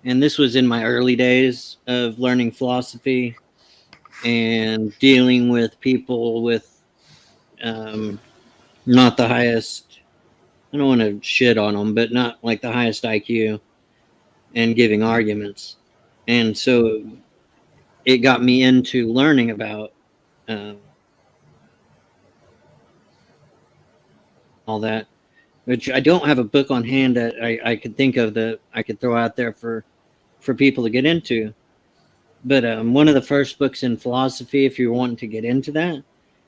and this was in my early days of learning philosophy and dealing with people with not the highest. I don't want to shit on them, but not like the highest IQ, and giving arguments, and so it got me into learning about all that, which I don't have a book on hand that I could think of that I could throw out there for people to get into. But one of the first books in philosophy, if you're wanting to get into that,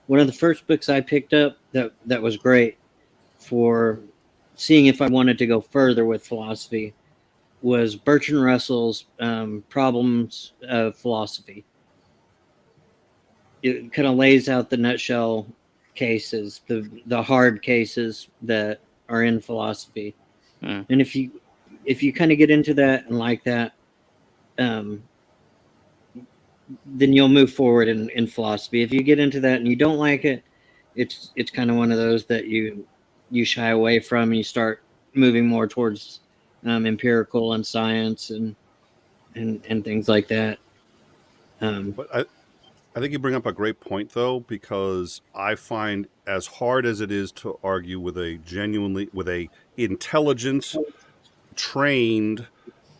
one of the first books I picked up that was great for seeing if I wanted to go further with philosophy was Bertrand Russell's Problems of Philosophy. It kind of lays out the nutshell cases, the hard cases that are in philosophy. And if you kind of get into that and like that, then you'll move forward in philosophy. If you get into that and you don't like it, it's kind of one of those that you shy away from, and you start moving more towards empirical and science and things like that. But I think you bring up a great point, though, because I find as hard as it is to argue with a intelligent, trained,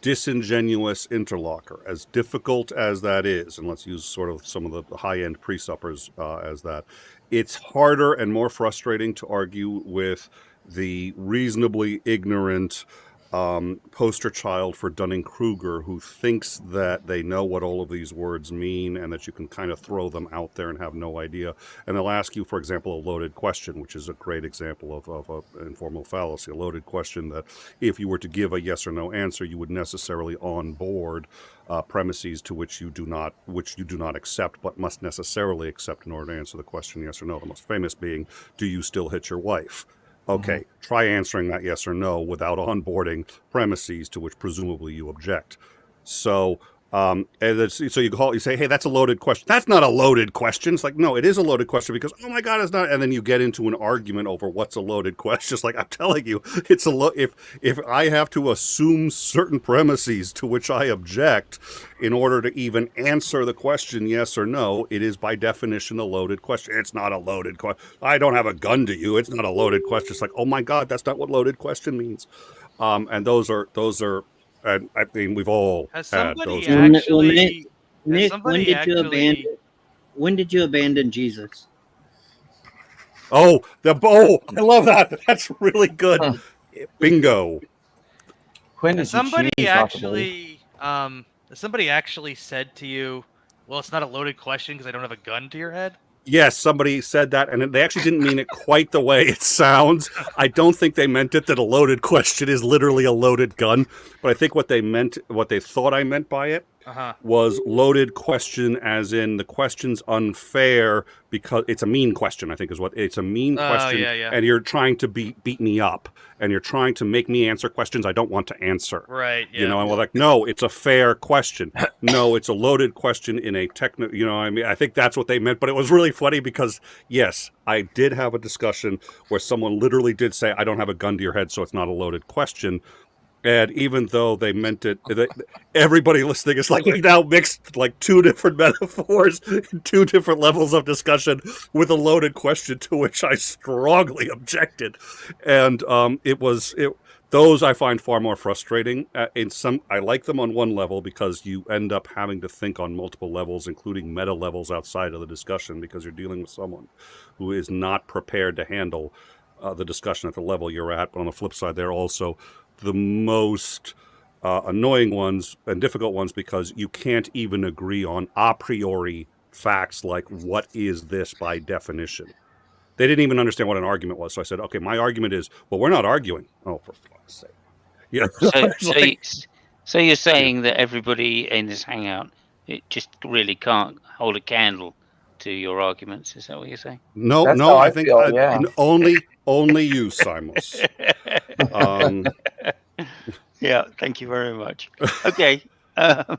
disingenuous interlocker, as difficult as that is, and let's use sort of some of the high-end pre-suppers as that, it's harder and more frustrating to argue with the reasonably ignorant, poster child for Dunning-Kruger, who thinks that they know what all of these words mean and that you can kind of throw them out there and have no idea. And they'll ask you, for example, a loaded question, which is a great example of an informal fallacy. A loaded question that if you were to give a yes or no answer, you would necessarily onboard premises to which you do not accept, but must necessarily accept in order to answer the question yes or no. The most famous being, do you still hit your wife? Okay, try answering that yes or no without onboarding premises to which presumably you object. So, so you say, hey, that's a loaded question. That's not a loaded question. It's like, no, it is a loaded question because, oh my God, it's not. And then you get into an argument over what's a loaded question. It's like, I'm telling you, it's if I have to assume certain premises to which I object in order to even answer the question yes or no, it is by definition a loaded question. It's not a loaded question. I don't have a gun to you. It's not a loaded question. It's like, oh my God, that's not what loaded question means. And those are. And I mean, we've all Has had somebody those. actually? Nick, somebody when did you abandon Jesus? Oh, I love that. That's really good. Bingo. When did Has somebody you choose not to believe? somebody actually said to you, "Well, it's not a loaded question because I don't have a gun to your head"? Yes, somebody said that, and they actually didn't mean it quite the way it sounds. I don't think they meant it that a loaded question is literally a loaded gun, but I think what they thought I meant by it was loaded question as in the question's unfair because it's a mean question, I think is what it's a mean question. Yeah. And you're trying to beat me up and you're trying to make me answer questions I don't want to answer. Right. Yeah. You know, and we're like, no, it's a fair question. No, it's a loaded question in a technical, you know, I mean, I think that's what they meant, but it was really funny because yes, I did have a discussion where someone literally did say, I don't have a gun to your head, so it's not a loaded question. And even though they meant it, everybody listening is like, we now mixed like two different metaphors, two different levels of discussion with a loaded question to which I strongly objected. And those I find far more frustrating. I like them on one level because you end up having to think on multiple levels, including meta levels outside of the discussion, because you're dealing with someone who is not prepared to handle the discussion at the level you're at. But on the flip side, they're also the most annoying ones and difficult ones because you can't even agree on a priori facts like what is this by definition. They didn't even understand what an argument was. So I said, okay, my argument is, well, we're not arguing. Oh, for fuck's sake. Yeah. So you're saying that everybody in this hangout, it just really can't hold a candle to your arguments. Is that what you're saying? No, That's no, how I think feel, yeah. only you, Simos. Yeah, thank you very much. Okay. I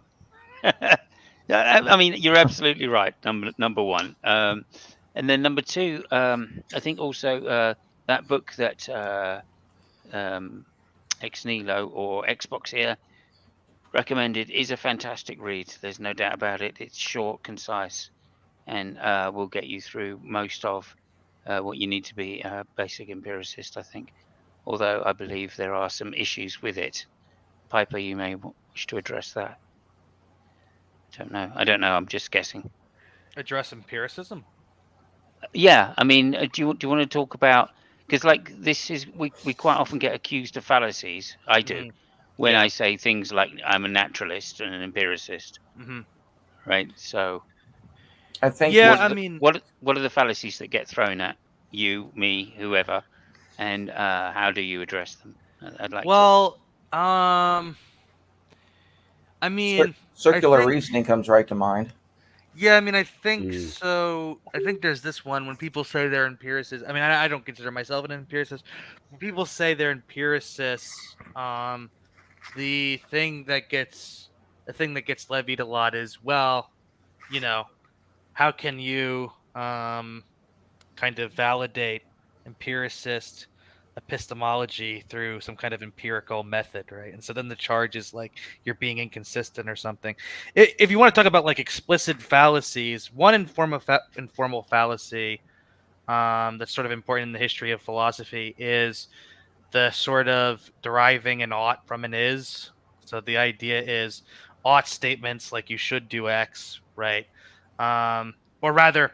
mean, you're absolutely right. Number one. And then number two, I think also that book that Ex Nihilo or Xbox here recommended is a fantastic read. There's no doubt about it. It's short, concise, and will get you through most of what you need to be a basic empiricist, I think. Although I believe there are some issues with it. Piper, you may wish to address that. I don't know. I'm just guessing. Address empiricism? Yeah, I mean, do you want to talk about, because like this is we quite often get accused of fallacies. I do when I say things like I'm a naturalist and an empiricist, right? So I think. I mean, what are the fallacies that get thrown at you, me, whoever, and how do you address them? I'd like. I mean, circular reasoning comes right to mind. Yeah, I mean, I think so. I think there's this one when people say they're empiricists. I mean, I don't consider myself an empiricist. When people say they're empiricists, the thing that gets levied a lot is, well, you know, how can you kind of validate empiricist epistemology through some kind of empirical method, right? And so then the charge is like you're being inconsistent or something. If you want to talk about like explicit fallacies, one informal fallacy that's sort of important in the history of philosophy is the sort of deriving an ought from an is. So the idea is ought statements like you should do X, right? Or rather,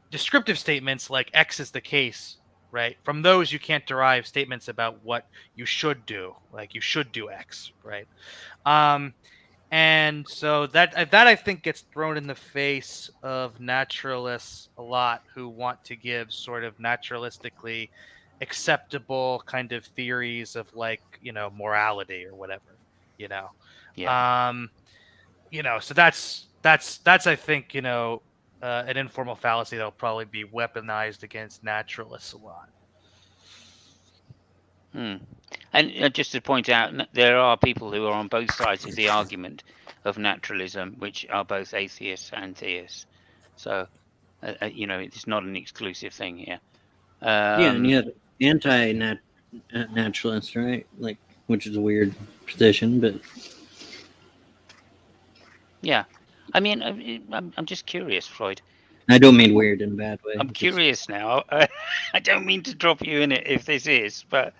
descriptive statements like X is the case right? From those, you can't derive statements about what you should do, like you should do X, right? And so that I think gets thrown in the face of naturalists a lot, who want to give sort of naturalistically acceptable kind of theories of, like, morality or whatever, you know. Yeah. So that's I think, an informal fallacy that'll probably be weaponized against naturalists a lot. And just to point out, there are people who are on both sides of the argument of naturalism, which are both atheists and theists. So, it's not an exclusive thing here. Yeah, and you have anti-naturalists, right? Like, which is a weird position, but yeah. I mean, I'm just curious, Floyd. I don't mean weird in a bad way. I'm curious now. I don't mean to drop you in it if this is, but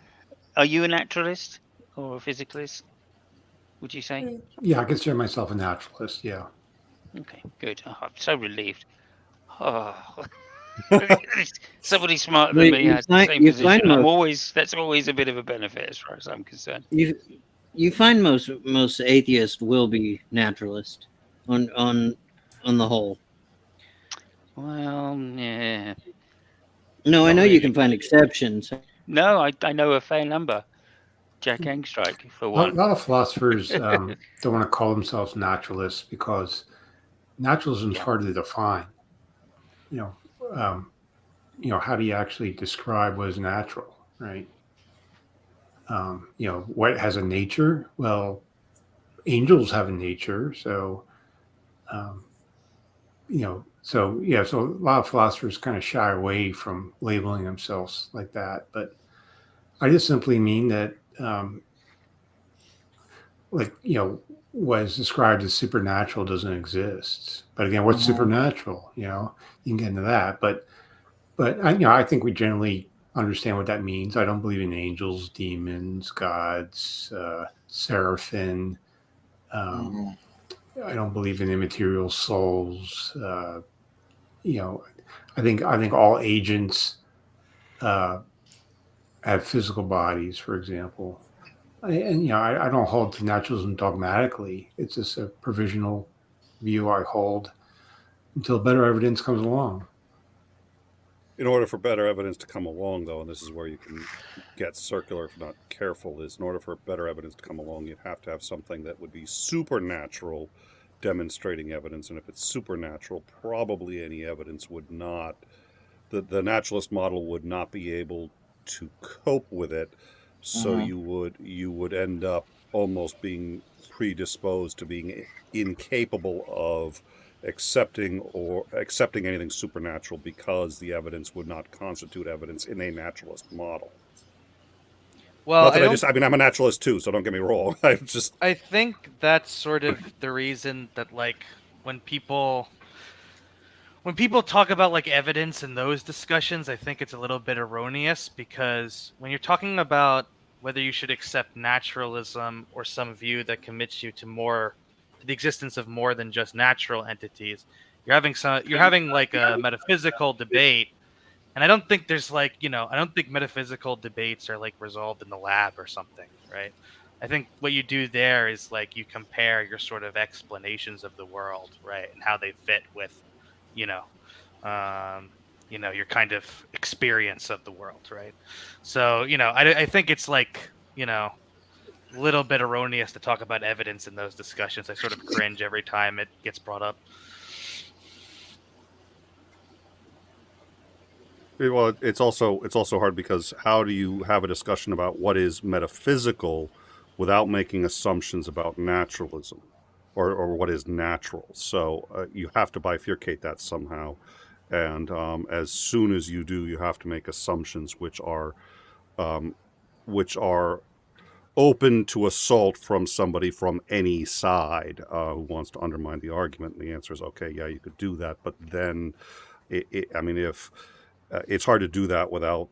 are you a naturalist or a physicalist, would you say? Yeah, I consider myself a naturalist. Yeah. Okay, good. Oh, I'm so relieved. Oh, somebody smarter than me has the same position. That's always a bit of a benefit as far as I'm concerned. You find most atheists will be naturalist on the whole. Well, yeah. No, I know you can find exceptions. No, I know a fair number. Jack Engstrike, for one. A lot of philosophers don't want to call themselves naturalists because naturalism is hard to define. How do you actually describe what is natural, right? What has a nature? Well, angels have a nature, so so a lot of philosophers kind of shy away from labeling themselves like that. But I just simply mean that, what is described as supernatural doesn't exist. But again, what's supernatural? You can get into that. But I think we generally understand what that means. I don't believe in angels, demons, gods, seraphim. I don't believe in immaterial souls. I think all agents have physical bodies, for example. I don't hold to naturalism dogmatically. It's just a provisional view I hold until better evidence comes along. In order for better evidence to come along, though, and this is where you can get circular if not careful, is in order for better evidence to come along, you'd have to have something that would be supernatural demonstrating evidence. And if it's supernatural, probably any evidence would not, the naturalist model would not be able to cope with it. So you would end up almost being predisposed to being incapable of accepting anything supernatural because the evidence would not constitute evidence in a naturalist model. Well, I'm a naturalist too, so don't get me wrong. I think that's sort of the reason that, like, when people talk about, like, evidence in those discussions, I think it's a little bit erroneous, because when you're talking about whether you should accept naturalism or some view that commits you to the existence of more than just natural entities, you're having like a metaphysical debate. And I don't think there's I don't think metaphysical debates are like resolved in the lab or something, right? I think what you do there is, like, you compare your sort of explanations of the world, right, and how they fit with, your kind of experience of the world, right? So, I think it's like, a little bit erroneous to talk about evidence in those discussions. I sort of cringe every time it gets brought up. Well, it's also hard because how do you have a discussion about what is metaphysical without making assumptions about naturalism or what is natural? So you have to bifurcate that somehow. And as soon as you do, you have to make assumptions which are open to assault from somebody from any side who wants to undermine the argument. And the answer is, okay, yeah, you could do that. But then, if it's hard to do that without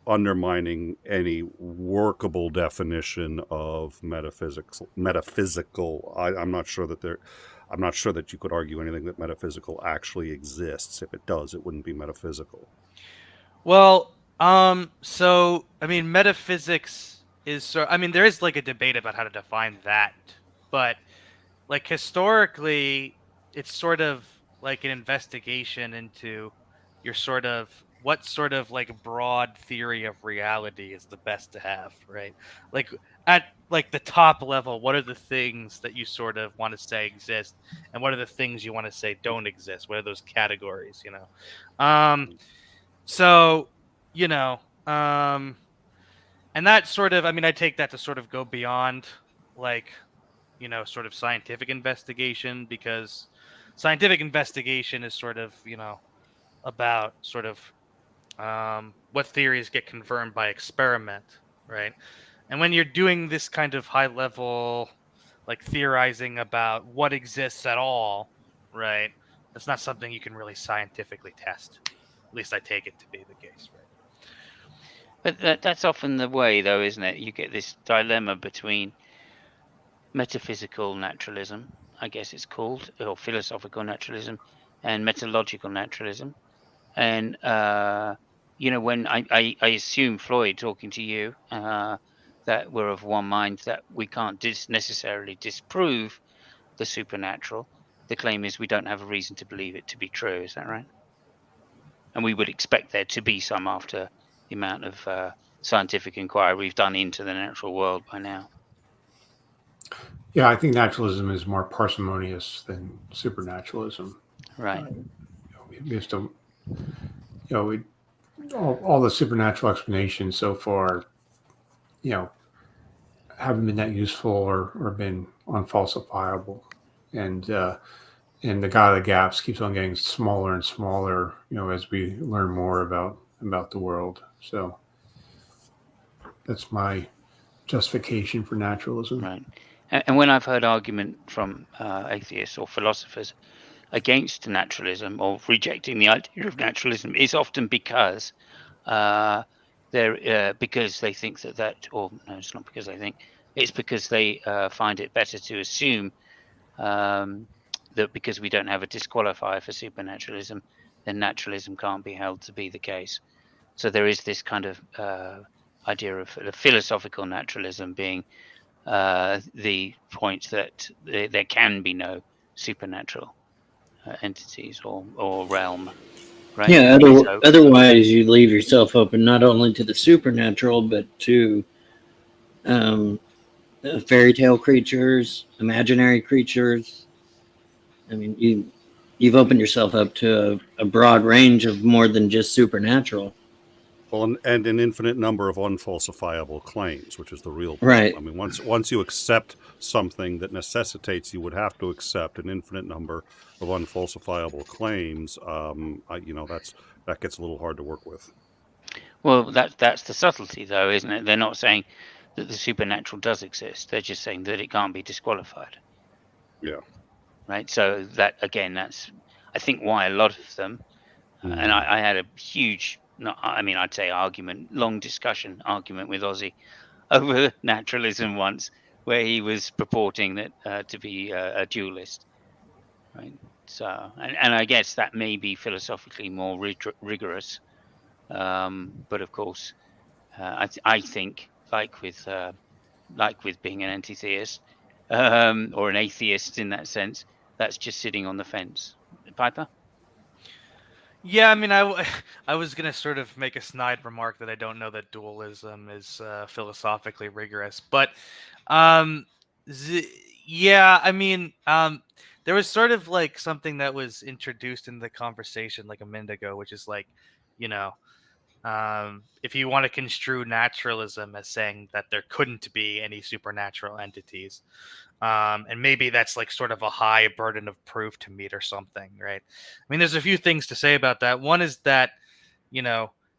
undermining any workable definition of metaphysical. I'm not sure that you could argue anything that metaphysical actually exists. If it does, it wouldn't be metaphysical. Well, So I mean, metaphysics is I mean, there is like a debate about how to define that, but like historically, it's sort of like an investigation into your sort of what sort of like broad theory of reality is the best to have, right? Like at like the top level, what are the things that you sort of want to say exist, and what are the things you want to say don't exist? What are those categories, you know? So you know, um, and that sort of, I mean, I take that to sort of go beyond like sort of scientific investigation, because scientific investigation is sort of, about sort of what theories get confirmed by experiment, right? And when you're doing this kind of high level, like theorizing about what exists at all, right? That's not something you can really scientifically test. At least I take it to be the case, right? But that's often the way, though, isn't it? You get this dilemma between metaphysical naturalism, I guess it's called, or philosophical naturalism, and metalogical naturalism. And when I assume Floyd talking to you, that we're of one mind, that we can't necessarily disprove the supernatural. The claim is we don't have a reason to believe it to be true. Is that right? And we would expect there to be some after the amount of scientific inquiry we've done into the natural world by now. Yeah, I think naturalism is more parsimonious than supernaturalism. Right. We just don't, all the supernatural explanations so far, haven't been that useful or been unfalsifiable. And the God of the gaps keeps on getting smaller and smaller, as we learn more about the world. So that's my justification for naturalism. Right. And when I've heard argument from atheists or philosophers against naturalism or rejecting the idea of naturalism, it's often because because they think or no, it's not because they think, it's because they find it better to assume that because we don't have a disqualifier for supernaturalism, then naturalism can't be held to be the case. So there is this kind of idea of philosophical naturalism being the point that there can be no supernatural entities or realm, right? Yeah, otherwise you leave yourself open not only to the supernatural, but to fairy tale creatures, imaginary creatures. I mean, you've opened yourself up to a broad range of more than just supernatural. Well, and an infinite number of unfalsifiable claims, which is the real problem. Right. I mean, once you accept something that necessitates you would have to accept an infinite number of unfalsifiable claims, that gets a little hard to work with. Well, that's the subtlety, though, isn't it? They're not saying that the supernatural does exist. They're just saying that it can't be disqualified. Yeah. Right. So that, again, that's, I think, why a lot of them, and I had a huge, I'd say long discussion argument with Ozzy over naturalism once, where he was purporting that to be a dualist. Right. So, and I guess that may be philosophically more rigorous. But of course, I think, like with being an anti-theist or an atheist in that sense, that's just sitting on the fence. Piper? Yeah, I mean, I was gonna sort of make a snide remark that I don't know that dualism is philosophically rigorous, but yeah, I mean, there was sort of like something that was introduced in the conversation like a minute ago, which is like, you know, if you want to construe naturalism as saying that there couldn't be any supernatural entities, and maybe that's like sort of a high burden of proof to meet or something, right? I mean, there's a few things to say about that. One is that,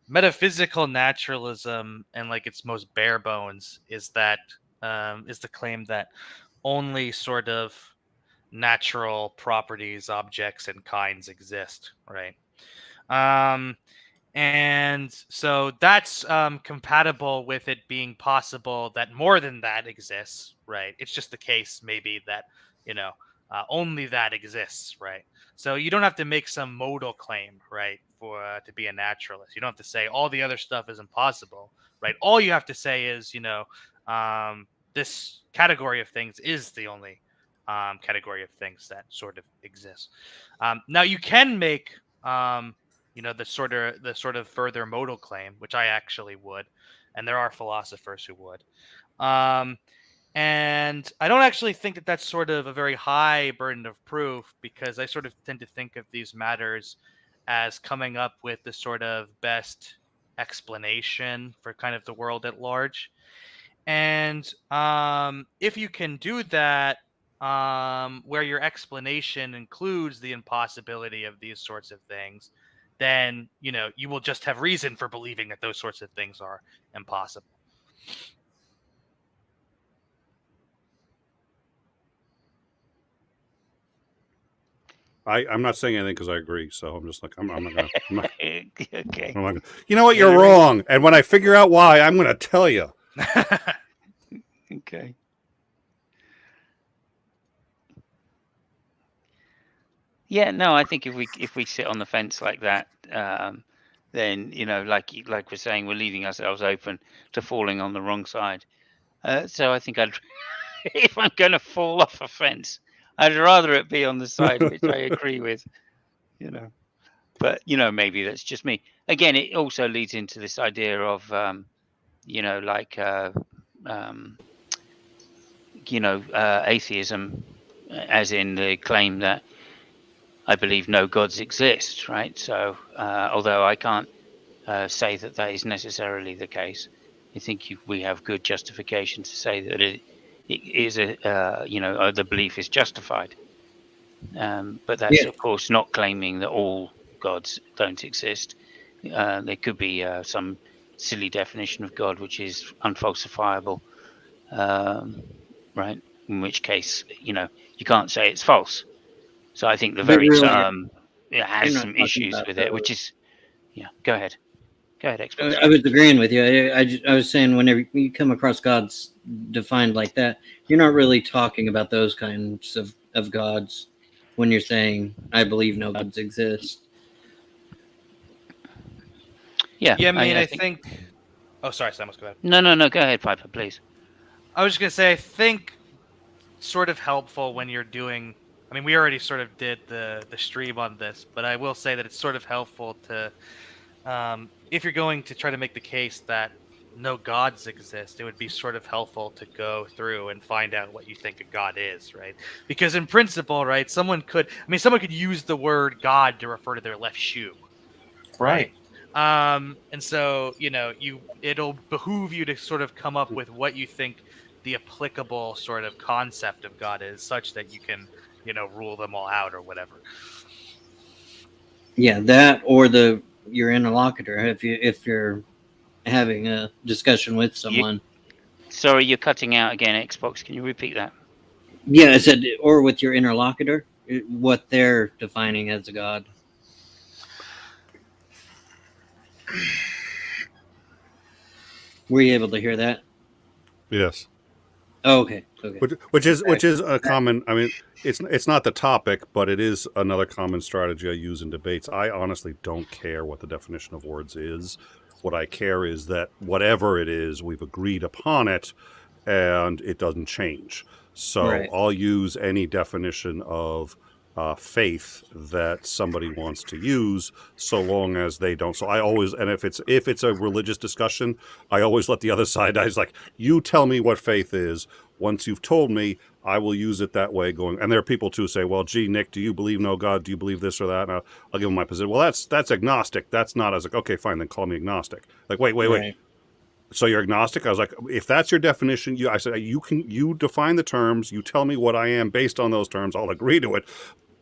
metaphysical naturalism and like its most bare bones is that is the claim that only sort of natural properties, objects, and kinds exist, right? And so that's compatible with it being possible that more than that exists, right? It's just the case maybe that, only that exists, right? So you don't have to make some modal claim, right, for to be a naturalist. You don't have to say all the other stuff is impossible, right? All you have to say is, this category of things is the only category of things that sort of exists. Now you can make, the sort of further modal claim, which I actually would, and there are philosophers who would. And I don't actually think that that's sort of a very high burden of proof, because I sort of tend to think of these matters as coming up with the sort of best explanation for kind of the world at large. And if you can do that, where your explanation includes the impossibility of these sorts of things, then, you will just have reason for believing that those sorts of things are impossible. I'm not saying anything because I agree. So I'm just like, I'm not gonna. Okay. I'm not gonna, you know what? You're wrong. And when I figure out why, I'm gonna tell you. Okay. Yeah, no, I think if we sit on the fence like that, then like we're saying, we're leaving ourselves open to falling on the wrong side. So I think if I'm going to fall off a fence, I'd rather it be on the side which I agree with. But maybe that's just me. Again, it also leads into this idea of atheism, as in the claim that I believe no gods exist, right? So although I can't say that is necessarily the case, I think we have good justification to say that it is the belief is justified. But that's of course not claiming that all gods don't exist. There could be some silly definition of God which is unfalsifiable, right? In which case, you can't say it's false. So I think the very term has some issues with it, which is, go ahead. Go ahead, Xbox. I was agreeing with you. I was saying whenever you come across gods defined like that, you're not really talking about those kinds of gods when you're saying, I believe no gods exist. Yeah. Yeah, I think... Oh, sorry, Simos, go ahead. No, go ahead, Piper, please. I was just going to say, I think sort of helpful when you're doing... we already sort of did the stream on this, but I will say that it's sort of helpful to... if you're going to try to make the case that no gods exist, it would be sort of helpful to go through and find out what you think a god is, right? Because in principle, right, someone could use the word God to refer to their left shoe. Right. And so, it'll behoove you to sort of come up with what you think the applicable sort of concept of God is, such that you can, rule them all out or whatever. Yeah, that or your interlocutor, if you're having a discussion with someone. Sorry, you're cutting out again, Xbox. Can you repeat that? Yeah, I said, or with your interlocutor, what they're defining as a god. Were you able to hear that? Yes. Oh, okay. Which is a common. It's not the topic, but it is another common strategy I use in debates. I honestly don't care what the definition of words is. What I care is that whatever it is, we've agreed upon it, and it doesn't change. So I'll use any definition of faith that somebody wants to use, so long as they don't. So I always, and if it's a religious discussion, I always let the other side. I was like, you tell me what faith is. Once you've told me, I will use it that way. And there are people too who say, well, gee, Nick, do you believe no God? Do you believe this or that? And I'll give them my position. Well, that's agnostic. That's not. I was like, okay, fine, then call me agnostic. Like, wait. So you're agnostic? I was like, if that's your definition, I said, you define the terms. You tell me what I am based on those terms. I'll agree to it.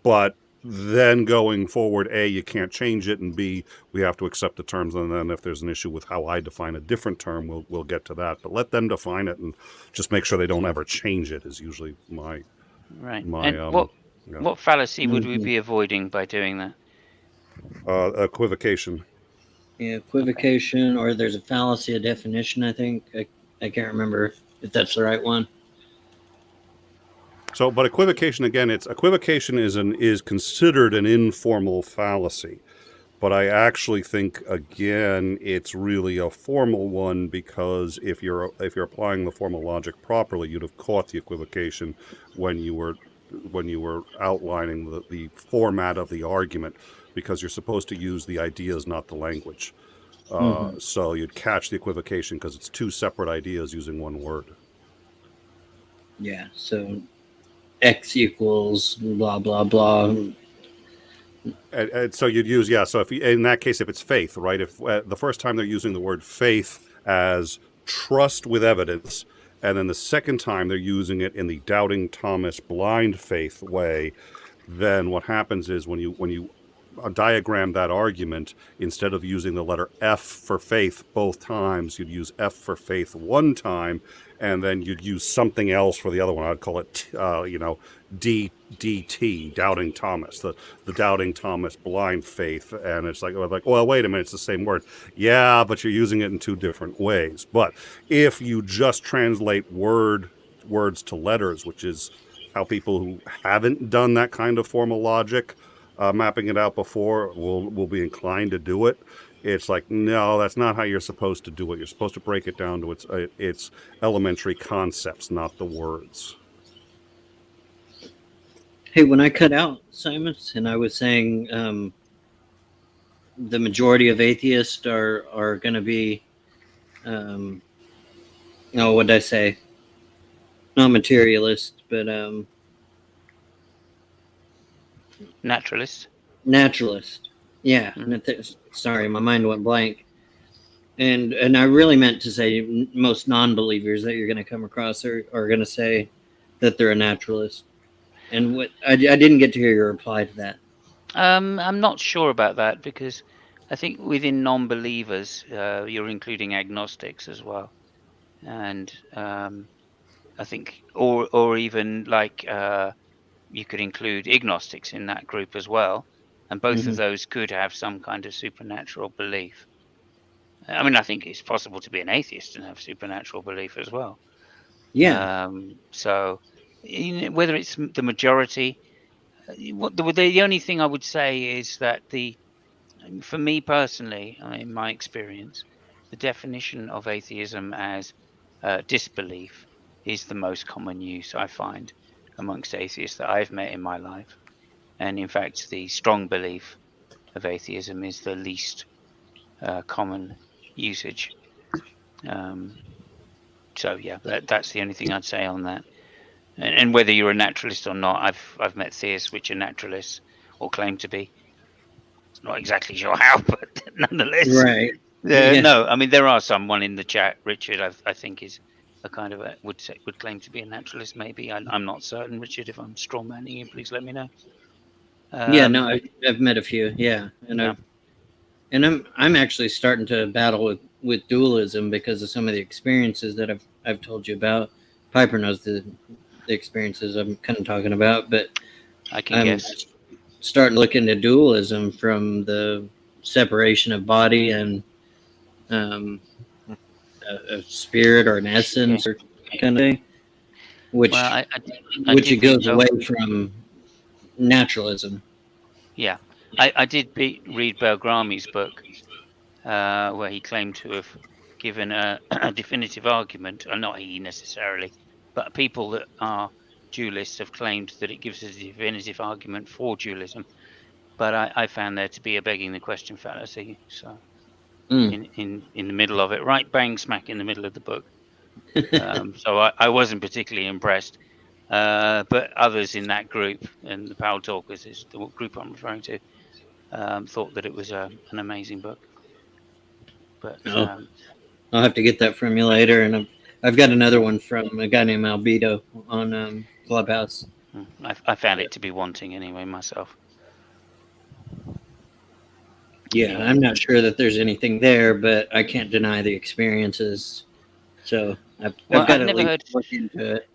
But then going forward, A, you can't change it, and B, we have to accept the terms. And then if there's an issue with how I define a different term, we'll get to that. But let them define it and just make sure they don't ever change it is usually my... Right. What fallacy would we be avoiding by doing that? Equivocation. Yeah, equivocation, or there's a fallacy of definition, I think. I can't remember if that's the right one. So, but equivocation again, equivocation is considered an informal fallacy, but I actually think again it's really a formal one, because if you're applying the formal logic properly, you'd have caught the equivocation when you were outlining the format of the argument, because you're supposed to use the ideas, not the language. So you'd catch the equivocation because it's two separate ideas using one word. Yeah. So X equals blah blah blah. And so you'd use, so if in that case, if it's faith, right? If the first time they're using the word faith as trust with evidence, and then the second time they're using it in the doubting Thomas blind faith way, then what happens is when you diagram that argument, instead of using the letter F for faith both times, you'd use F for faith one time, and then you'd use something else for the other one. I'd call it, DT, doubting Thomas, the doubting Thomas blind faith. And it's like, well, wait a minute, it's the same word. Yeah, but you're using it in two different ways. But if you just translate words to letters, which is how people who haven't done that kind of formal logic, mapping it out before, will be inclined to do it. It's like, no, that's not how you're supposed to do it. You're supposed to break it down to its elementary concepts, not the words. Hey, when I cut out Simos and I was saying the majority of atheists are going to be, what did I say? Not materialist, but Naturalist. Naturalist. Yeah. Sorry, my mind went blank. And I really meant to say most non-believers that you're going to come across are going to say that they're a naturalist. And what I didn't get to hear your reply to that. I'm not sure about that, because I think within non-believers, you're including agnostics as well, and I think, or even like you could include agnostics in that group as well, and both of those could have some kind of supernatural belief. I mean, I think it's possible to be an atheist and have supernatural belief as well. Yeah. So, whether it's the majority, the only thing I would say is that for me personally, in my experience, the definition of atheism as disbelief is the most common use I find amongst atheists that I've met in my life. And in fact, the strong belief of atheism is the least common usage. So yeah, that's the only thing I'd say on that. And whether you're a naturalist or not, I've met theists which are naturalists or claim to be. Not exactly sure how, but nonetheless. Right. No, I mean, there are someone in the chat. Richard, I think, is a kind of would claim to be a naturalist. Maybe I'm not certain, Richard. If I'm straw manning you, please let me know. No, I've met a few. Yeah, and yeah. I'm actually starting to battle with dualism because of some of the experiences that I've told you about. Piper knows the experiences I'm kind of talking about, but I can guess. Starting to look into dualism from the separation of body and a spirit or an essence or kind of thing, which it goes away from naturalism. Yeah, I did read Belgrami's book where he claimed to have given a definitive argument, or not he necessarily, but people that are dualists have claimed that it gives us a definitive argument for dualism. But I found there to be a begging the question fallacy. So in the middle of it, right bang smack in the middle of the book. So I wasn't particularly impressed. But others in that group, and the Power Talkers is the group I'm referring to, thought that it was an amazing book. But I'll have to get that from you later, and I've got another one from a guy named Albedo on Clubhouse. I found it to be wanting anyway myself. Yeah, I'm not sure that there's anything there, but I can't deny the experiences. So I've got to look into it.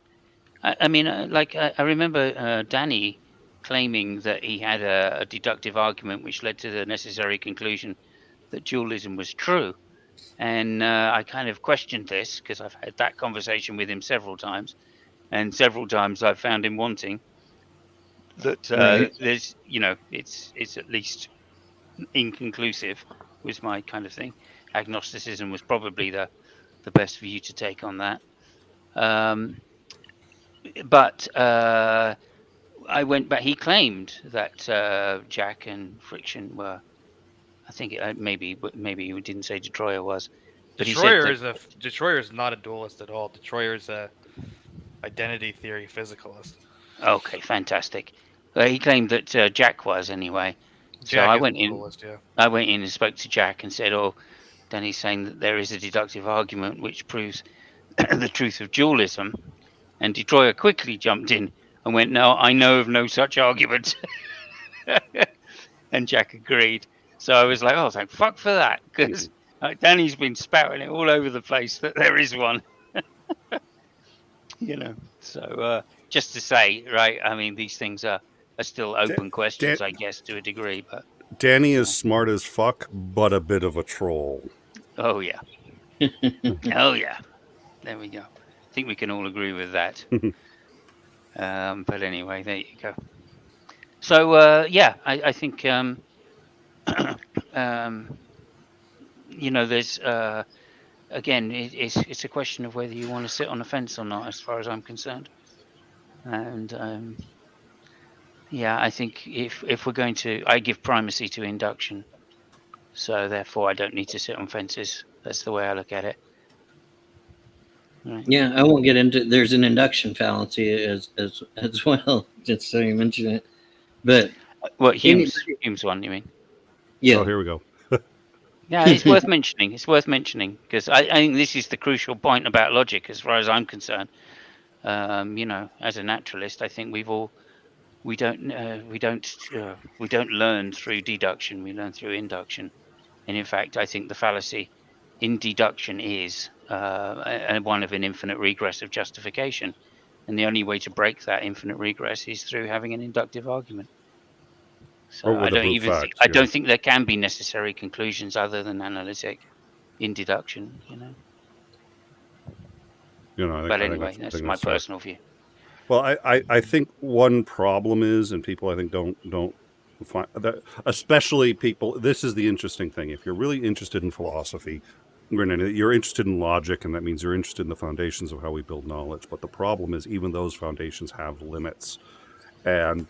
I mean, I remember Danny claiming that he had a deductive argument which led to the necessary conclusion that dualism was true. And I kind of questioned this because I've had that conversation with him several times. and several times I've found him wanting. That Right. there's, it's at least inconclusive was my kind of thing. Agnosticism was probably the best view to take on that. But I went back. He claimed that Jack and Friction were. I think maybe he didn't say Detroyer was, but Detroyer he said Detroyer is not a dualist at all. Detroyer is a identity theory physicalist. Okay, fantastic. He claimed that Jack was anyway. So Jack I is went a in. dualist, yeah. I went in and spoke to Jack and said, "Oh, Danny's saying that there is a deductive argument which proves the truth of dualism." And Detroyer quickly jumped in and went, "No, I know of no such argument." And Jack agreed. So I was like, "Oh, thank fuck for that," because Danny's been spouting it all over the place that there is one. So just to say, right? I mean, these things are still open questions, I guess, to a degree. But Danny is smart as fuck, but a bit of a troll. Oh yeah. Oh yeah. There we go. I think we can all agree with that. But anyway, there you go. So yeah, I think there's again, it's a question of whether you want to sit on the fence or not, as far as I'm concerned. And yeah, I think if we're going to, I give primacy to induction, so therefore I don't need to sit on fences. That's the way I look at it. Right. Yeah, I won't get into. There's an induction fallacy as well, just so you mention it. But what Hume's one, you mean? Yeah. Oh, here we go. Yeah, it's worth mentioning. It's worth mentioning because I think this is the crucial point about logic, as far as I'm concerned. As a naturalist, I think we don't learn through deduction. We learn through induction, and in fact, I think the fallacy in deduction is one of an infinite regress of justification, and the only way to break that infinite regress is through having an inductive argument. So I don't think there can be necessary conclusions other than analytic in deduction. But anyway, that's my personal view. Well, I think one problem is, and people I think don't find that, especially people. This is the interesting thing. If you're really interested in philosophy, you're interested in logic, and that means you're interested in the foundations of how we build knowledge. But the problem is, even those foundations have limits, and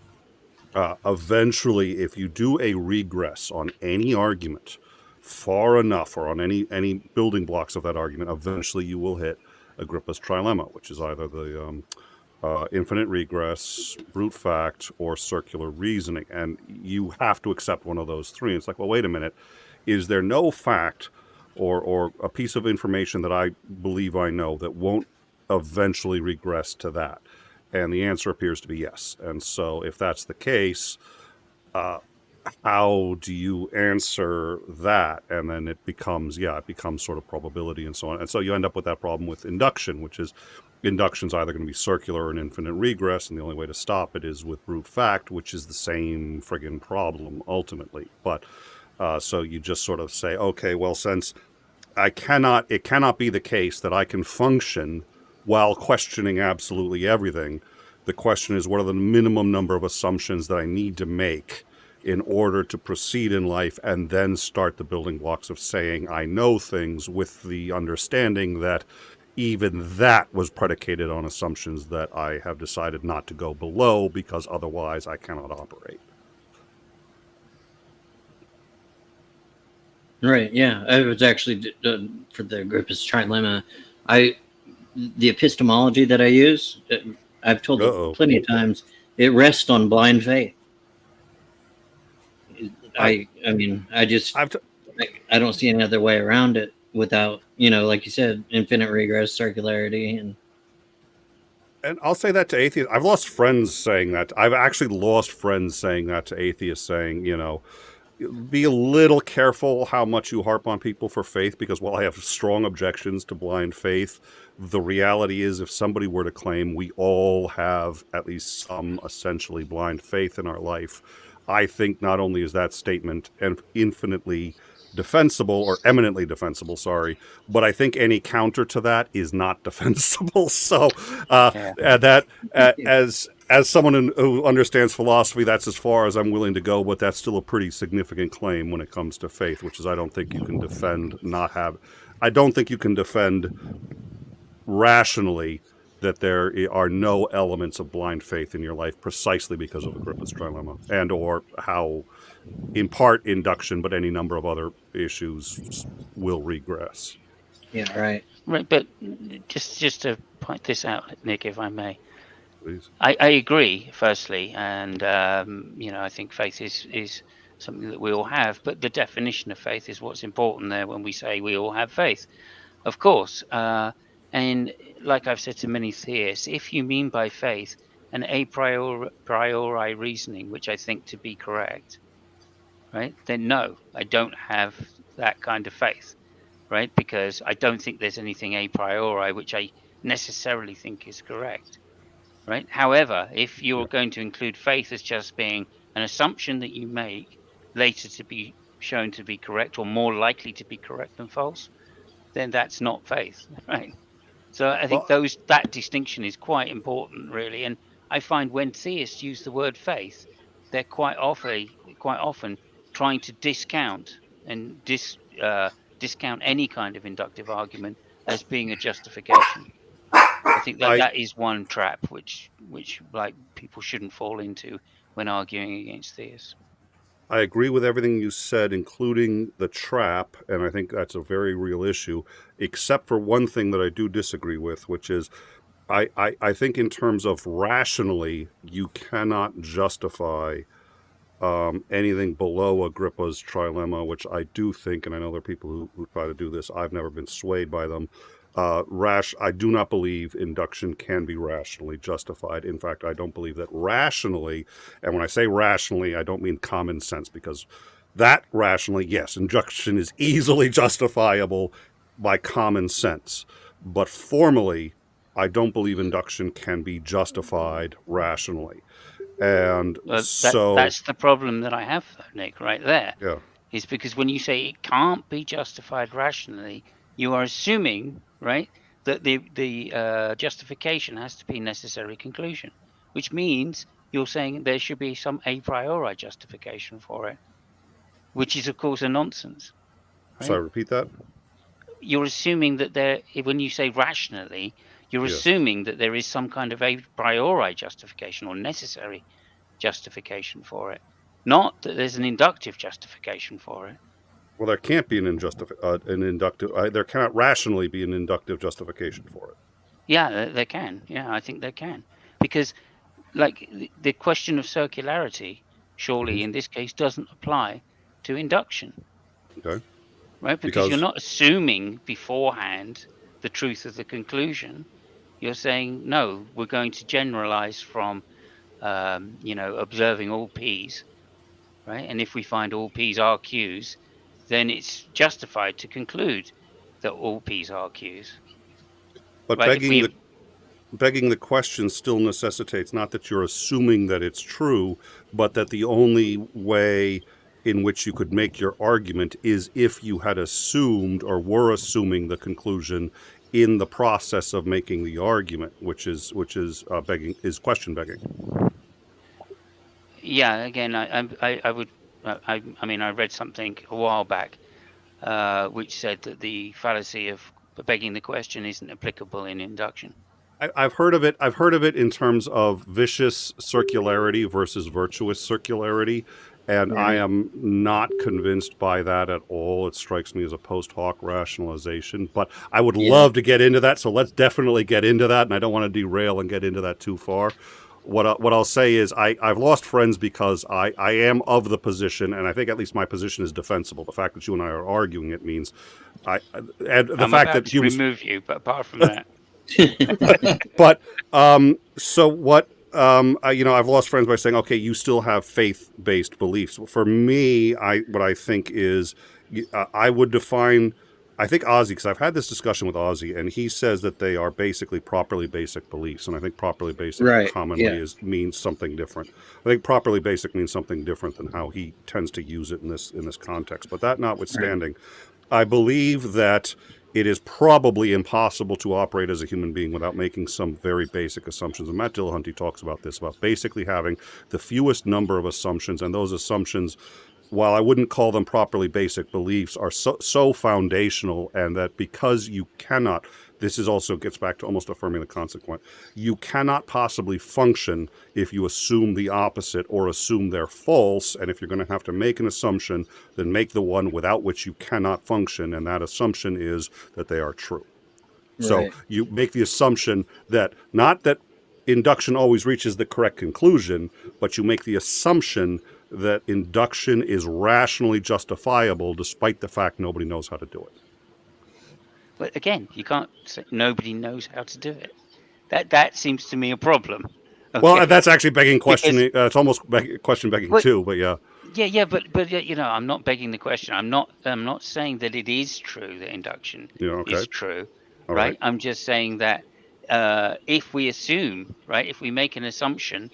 eventually, if you do a regress on any argument far enough, or on any building blocks of that argument, eventually you will hit Agrippa's trilemma, which is either the infinite regress, brute fact, or circular reasoning. And you have to accept one of those three. And it's like, well, wait a minute. Is there no fact or a piece of information that I believe I know that won't eventually regress to that? And the answer appears to be yes. And so if that's the case, how do you answer that? And then it becomes sort of probability and so on. And so you end up with that problem with induction, which is induction's either going to be circular or an infinite regress, and the only way to stop it is with brute fact, which is the same friggin' problem ultimately. But so you just sort of say, okay, well, since it cannot be the case that I can function while questioning absolutely everything. The question is, what are the minimum number of assumptions that I need to make in order to proceed in life, and then start the building blocks of saying I know things, with the understanding that even that was predicated on assumptions that I have decided not to go below, because otherwise I cannot operate. Right. Yeah, I was actually for the Agrippa's trilemma. The epistemology that I use, I've told you plenty of times, it rests on blind faith. I don't see any other way around it without, like you said, infinite regress, circularity, And I'll say that to atheists. I've lost friends saying that. I've actually lost friends saying that to atheists, saying, be a little careful how much you harp on people for faith, because while I have strong objections to blind faith, the reality is if somebody were to claim we all have at least some essentially blind faith in our life, I think not only is that statement infinitely defensible or eminently defensible, sorry, but I think any counter to that is not defensible. So as someone who understands philosophy, that's as far as I'm willing to go, but that's still a pretty significant claim when it comes to faith, which is I don't think you can defend rationally that there are no elements of blind faith in your life precisely because of Agrippa's trilemma and or how, in part, induction, but any number of other issues will regress. Yeah, right. Right, but just to point this out, Nick, if I may. Please. I agree, firstly, and I think faith is something that we all have, but the definition of faith is what's important there when we say we all have faith. Of course, and like I've said to many theists, if you mean by faith an a priori reasoning, which I think to be correct, right, then no, I don't have that kind of faith, right, because I don't think there's anything a priori which I necessarily think is correct. Right. However, if you're going to include faith as just being an assumption that you make later to be shown to be correct or more likely to be correct than false, then that's not faith. Right. So I think that distinction is quite important, really. And I find when theists use the word faith, they're quite often trying to discount and discount any kind of inductive argument as being a justification. I think that is one trap which like people shouldn't fall into when arguing against theists. I agree with everything you said, including the trap, and I think that's a very real issue, except for one thing that I do disagree with, which is I think in terms of rationally, you cannot justify anything below Agrippa's trilemma, which I do think, and I know there are people who try to do this, I've never been swayed by them. I do not believe induction can be rationally justified. In fact, I don't believe that rationally, and when I say rationally, I don't mean common sense, because that rationally, yes, induction is easily justifiable by common sense. But formally, I don't believe induction can be justified rationally. And that's the problem that I have, though, Nick, right there. Yeah. Is because when you say it can't be justified rationally, you are assuming, right, that the justification has to be a necessary conclusion, which means you're saying there should be some a priori justification for it, which is, of course, a nonsense. Right? Sorry, repeat that? You're assuming that when you say rationally, you're assuming that there is some kind of a priori justification or necessary justification for it, not that there's an inductive justification for it. Well, there can't be there cannot rationally be an inductive justification for it. Yeah, there can. Yeah, I think there can. Because, like, the question of circularity, surely in this case, doesn't apply to induction. Okay. Right? Because you're not assuming beforehand the truth of the conclusion. You're saying, no, we're going to generalize from, observing all P's, right? And if we find all P's are Q's, then it's justified to conclude that all P's are Q's. But begging the question still necessitates not that you're assuming that it's true, but that the only way in which you could make your argument is if you had assumed or were assuming the conclusion in the process of making the argument, which is question begging. Yeah, again, I read something a while back which said that the fallacy of begging the question isn't applicable in induction. I've heard of it. I've heard of it in terms of vicious circularity versus virtuous circularity, and I am not convinced by that at all. It strikes me as a post hoc rationalization, but I would love to get into that. So let's definitely get into that, and I don't want to derail and get into that too far. What I'll say is I've lost friends because I am of the position, and I think at least my position is defensible. The fact that you and I are arguing it means I'm about to remove you, but apart from that. But so what I've lost friends by saying, okay, you still have faith-based beliefs. For me, what I think is I would define I think Ozzy, because I've had this discussion with Ozzy, and he says that they are basically properly basic beliefs, and I think properly basic Right, commonly yeah. means something different. I think properly basic means something different than how he tends to use it in this context. But that notwithstanding, I believe that it is probably impossible to operate as a human being without making some very basic assumptions. And Matt Dillahunty talks about this, about basically having the fewest number of assumptions, and those assumptions, while I wouldn't call them properly basic beliefs, are so foundational, and that because you cannot, this is also gets back to almost affirming the consequent, you cannot possibly function if you assume the opposite or assume they're false. And if you're going to have to make an assumption, then make the one without which you cannot function, and that assumption is that they are true. So Right. you make the assumption that not that induction always reaches the correct conclusion, but you make the assumption that induction is rationally justifiable despite the fact nobody knows how to do it. But again, you can't say nobody knows how to do it. That seems to me a problem. Okay. Well, that's actually begging question. Because, it's almost question begging too, but yeah. Yeah, but I'm not begging the question. I'm not saying that it is true that induction is true, right? I'm just saying that if we assume, right, if we make an assumption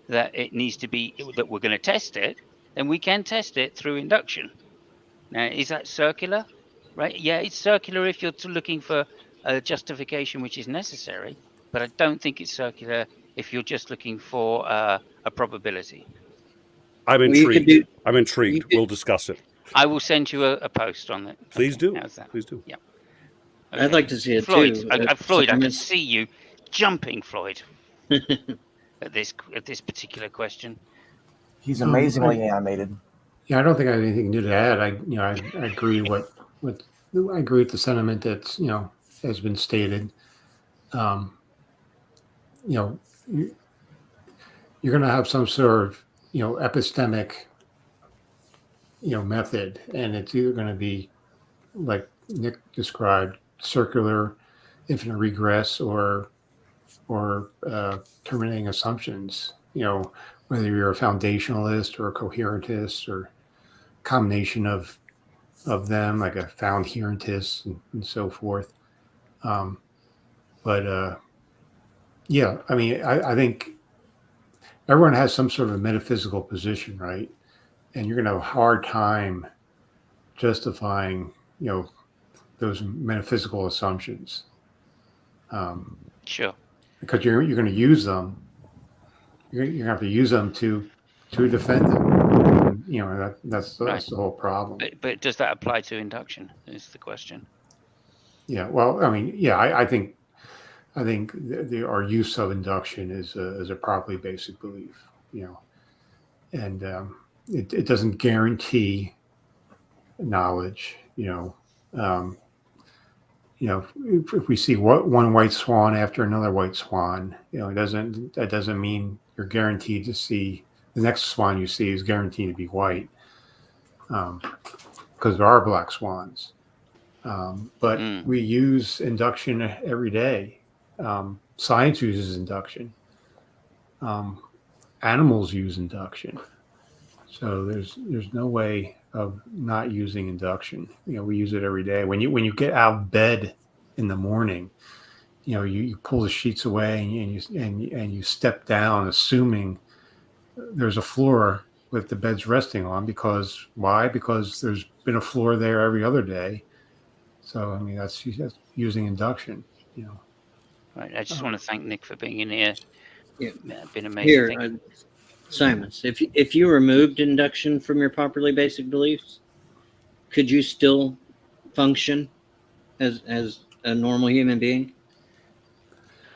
that it needs to be, that we're going to test it, then we can test it through induction. Now, is that circular? Right? Yeah, it's circular if you're looking for a justification which is necessary, but I don't think it's circular if you're just looking for a probability. I'm intrigued. I'm intrigued. We'll discuss it. I will send you a post on it. Please do. How's that? Please do. Yeah. Okay. I'd like to see it Floyd, too. Floyd, I can see you jumping, Floyd, at this particular question. He's amazingly animated. Yeah, I don't think I have anything new to add. I agree with I agree with the sentiment that's has been stated. You're going to have some sort of epistemic method, and it's either going to be like Nick described, circular, infinite regress, or terminating assumptions. Whether you're a foundationalist or a coherentist or combination of them, like a found herentist and so forth. Yeah, I mean, I think everyone has some sort of a metaphysical position, right? And you're going to have a hard time justifying, those metaphysical assumptions. Sure. Because you're going to use them. You're going to have to use them to defend them. And, that's the whole problem. But does that apply to induction? Is the question. Yeah. Well, I mean, yeah, I think our use of induction is a properly basic belief. And it doesn't guarantee knowledge. If we see one white swan after another white swan, that doesn't mean you're guaranteed to see the next swan you see is guaranteed to be white, because there are black swans. But we use induction every day. Science uses induction. Animals use induction. So there's no way of not using induction. We use it every day. When you get out of bed in the morning, you pull the sheets away and you step down, assuming there's a floor with the bed's resting on. Because why? Because there's been a floor there every other day. So I mean that's using induction. Right. I just want to thank Nick for being in here. Yeah. Been amazing. Here, Simos, if you removed induction from your properly basic beliefs, could you still function as a normal human being?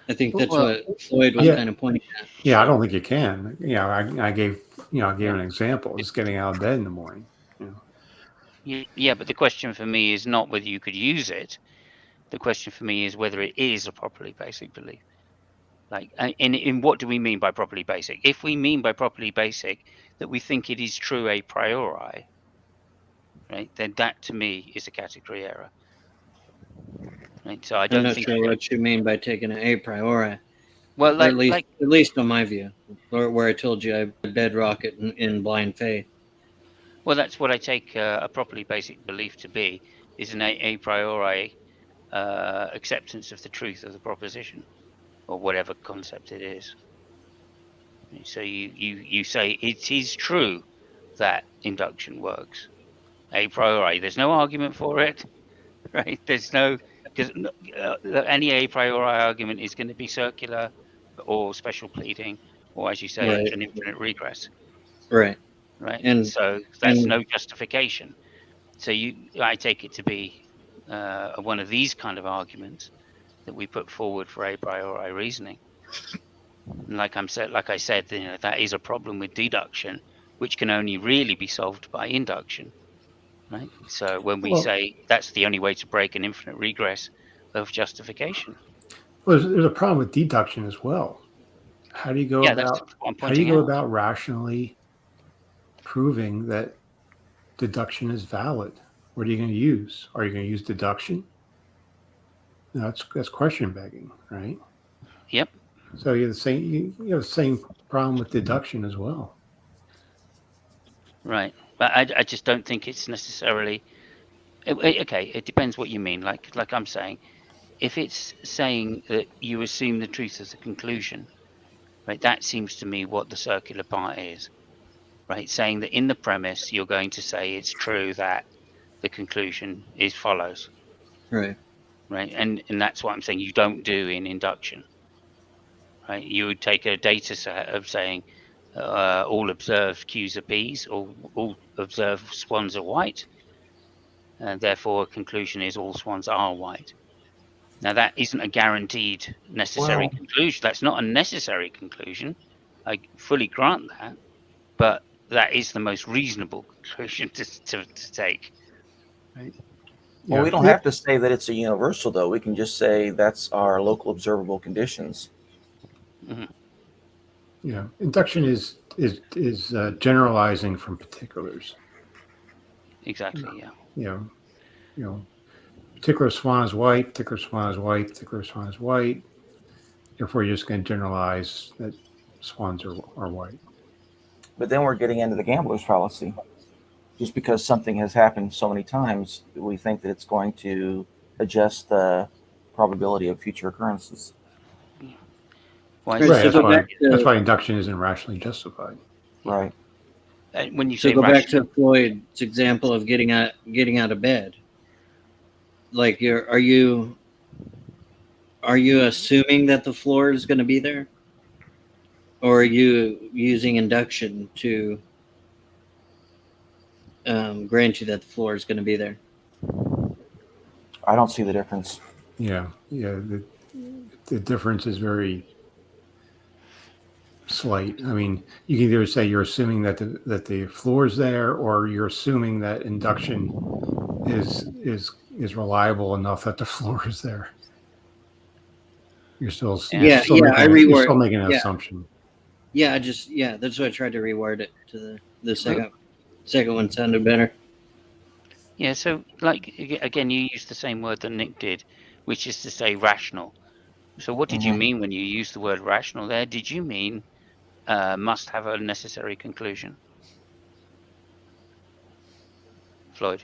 I think that's what Floyd was kind of pointing at. Yeah, I don't think you can. I gave an example. Just getting out of bed in the morning. Yeah, but the question for me is not whether you could use it. The question for me is whether it is a properly basic belief. Like, in what do we mean by properly basic? If we mean by properly basic that we think it is true a priori, right, then that to me is a category error. Right, so I'm not sure what you mean by taking an a priori. Well, at least on my view, where I told you I bedrock it in blind faith. Well, that's what I take a properly basic belief to be. is an a priori acceptance of the truth of the proposition, or whatever concept it is. So you say it is true that induction works a priori. There's no argument for it, right? There's no, because any a priori argument is going to be circular or special pleading, or as you say, Right. an infinite regress. Right. Right. And so that's no justification. So I take it to be one of these kind of arguments that we put forward for a priori reasoning. And like I said, that is a problem with deduction, which can only really be solved by induction. Right. So when we say that's the only way to break an infinite regress of justification. Well, there's a problem with deduction as well. How do you go about rationally proving that deduction is valid? What are you going to use? Are you going to use deduction? No, that's question begging, right? Yep. So you have the same problem with deduction as well. Right, but I just don't think it's necessarily. Okay, it depends what you mean. Like I'm saying, if it's saying that you assume the truth as a conclusion, right? That seems to me what the circular part is, right? Saying that in the premise you're going to say it's true that the conclusion is follows. Right. Right, and that's what I'm saying you don't do in induction. Right, you would take a data set of saying all observed Qs are Ps, or all observed swans are white, and therefore a conclusion is all swans are white. Now that isn't a guaranteed necessary conclusion. That's not a necessary conclusion. I fully grant that, but that is the most reasonable conclusion to take. Right? Well, we don't have to say that it's a universal, though. We can just say that's our local observable conditions. Mm-hmm. Yeah, induction is generalizing from particulars. Exactly. Yeah. Particular swan is white. Particular swan is white. Particular swan is white. Therefore, you're just going to generalize that swans are white. But then we're getting into the gambler's fallacy. Just because something has happened so many times, we think that it's going to adjust the probability of future occurrences. Right. That's why induction isn't rationally justified. Right. When you so say go back to Floyd's example of getting out of bed. Like are you assuming that the floor is going to be there, or are you using induction to grant you that the floor is going to be there? I don't see the difference. Yeah. The difference is very slight. I mean, you can either say you're assuming that the floor is there, or you're assuming that induction is reliable enough that the floor is there. You're still making an assumption. Yeah, that's why I tried to reword it to the second one sounded better. Yeah, so like again, you used the same word that Nick did, which is to say rational. So what did you mean when you used the word rational there? Did you mean must have a necessary conclusion? Floyd?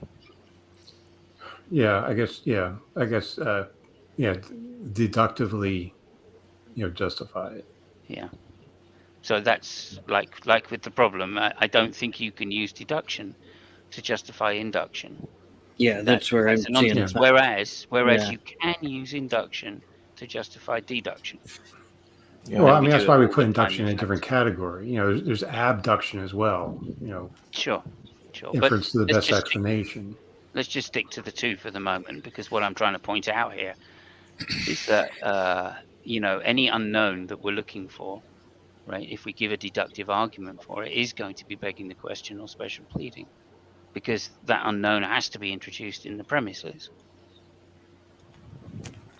Yeah, I guess deductively, justify it. Yeah. So that's like with the problem. I don't think you can use deduction to justify induction. Yeah, that's where I'm seeing it. Whereas you can use induction to justify deduction. Yeah. Well, I mean, that's why we put induction in a different category. There's abduction as well. Sure. Inference to the best explanation. Let's just stick to the two for the moment, because what I'm trying to point out here is that any unknown that we're looking for, right? If we give a deductive argument for it, is going to be begging the question or special pleading, because that unknown has to be introduced in the premises,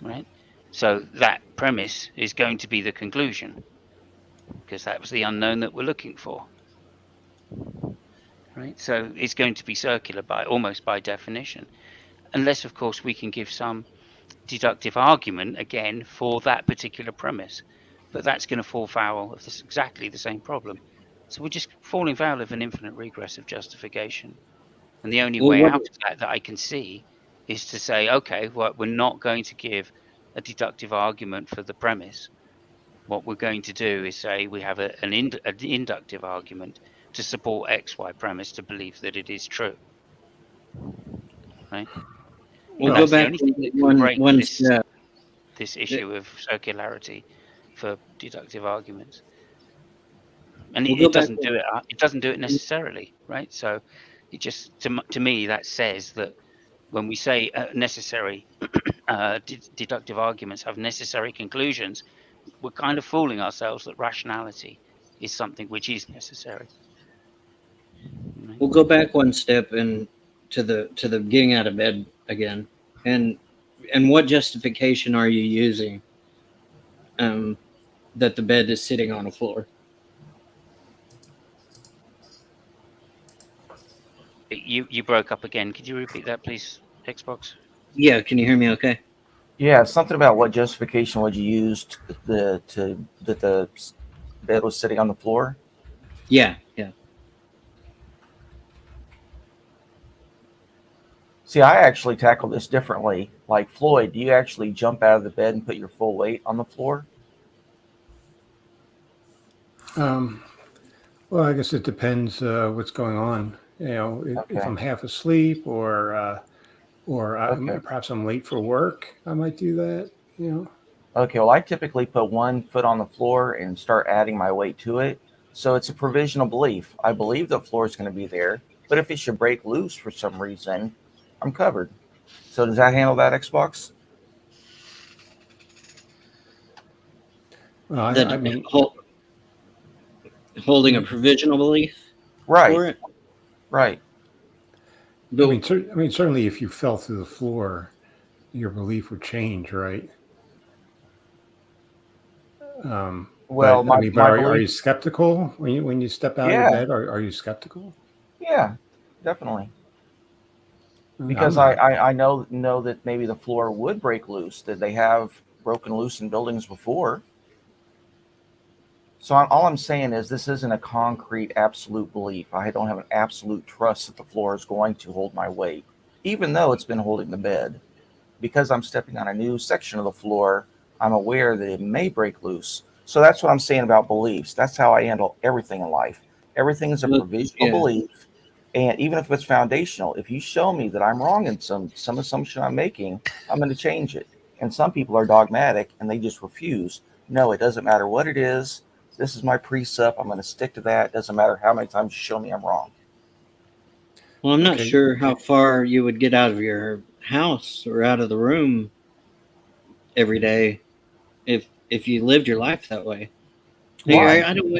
right? So that premise is going to be the conclusion, because that was the unknown that we're looking for, right? So it's going to be circular almost by definition, unless of course we can give some deductive argument again for that particular premise, but that's going to fall foul of exactly the same problem. So we're just falling foul of an infinite regress of justification, and the only way out of that I can see is to say, okay, well, we're not going to give a deductive argument for the premise. What we're going to do is say we have an inductive argument to support XY premise to believe that it is true. Right? We'll And go that's the back only thing that can break one this, step. this issue of circularity for deductive arguments. And We'll it go back doesn't do it. It doesn't do it necessarily, right? So it just, to me, that says that when we say necessary deductive arguments have necessary conclusions, we're kind of fooling ourselves that rationality is something which is necessary. We'll go back one step and to the getting out of bed again, and what justification are you using that the bed is sitting on a floor? You broke up again. Could you repeat that, please, Xbox? Yeah, can you hear me okay? Yeah, something about what justification would you use that the bed was sitting on the floor? Yeah. See, I actually tackle this differently. Like, Floyd, do you actually jump out of the bed and put your full weight on the floor? Well, I guess it depends what's going on. You know, if I'm half asleep or perhaps I'm late for work, I might do that. You know. Okay, well, I typically put 1 foot on the floor and start adding my weight to it. So it's a provisional belief. I believe the floor is going to be there, but if it should break loose for some reason, I'm covered. So does that handle that, Xbox? Well, I mean, holding a provisional belief, right? For it? Right. I mean, certainly, if you fell through the floor, your belief would change, right? Well, are you skeptical when you step out of bed? Are you skeptical? Yeah, definitely. Because I know that maybe the floor would break loose, that they have broken loose in buildings before. So all I'm saying is this isn't a concrete absolute belief. I don't have an absolute trust that the floor is going to hold my weight, even though it's been holding the bed. Because I'm stepping on a new section of the floor, I'm aware that it may break loose. So that's what I'm saying about beliefs. That's how I handle everything in life. Everything is a provisional belief. And even if it's foundational, if you show me that I'm wrong in some assumption I'm making, I'm going to change it. And some people are dogmatic and they just refuse. No, it doesn't matter what it is. This is my precept. I'm going to stick to that. It doesn't matter how many times you show me I'm wrong. Well, I'm not sure how far you would get out of your house or out of the room every day if you lived your life that way. Hey, I don't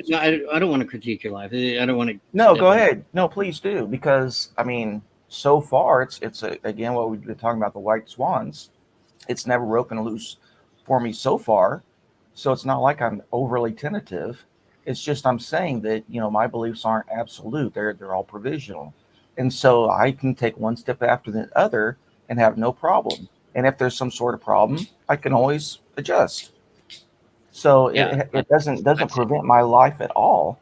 want to critique your life. I don't want to. No, go ahead. No, please do, because I mean, so far it's again what we've been talking about, the white swans. It's never broken loose for me so far, so it's not like I'm overly tentative. It's just I'm saying that my beliefs aren't absolute; they're all provisional, and so I can take one step after the other and have no problem. And if there's some sort of problem, I can always adjust. So it doesn't prevent my life at all,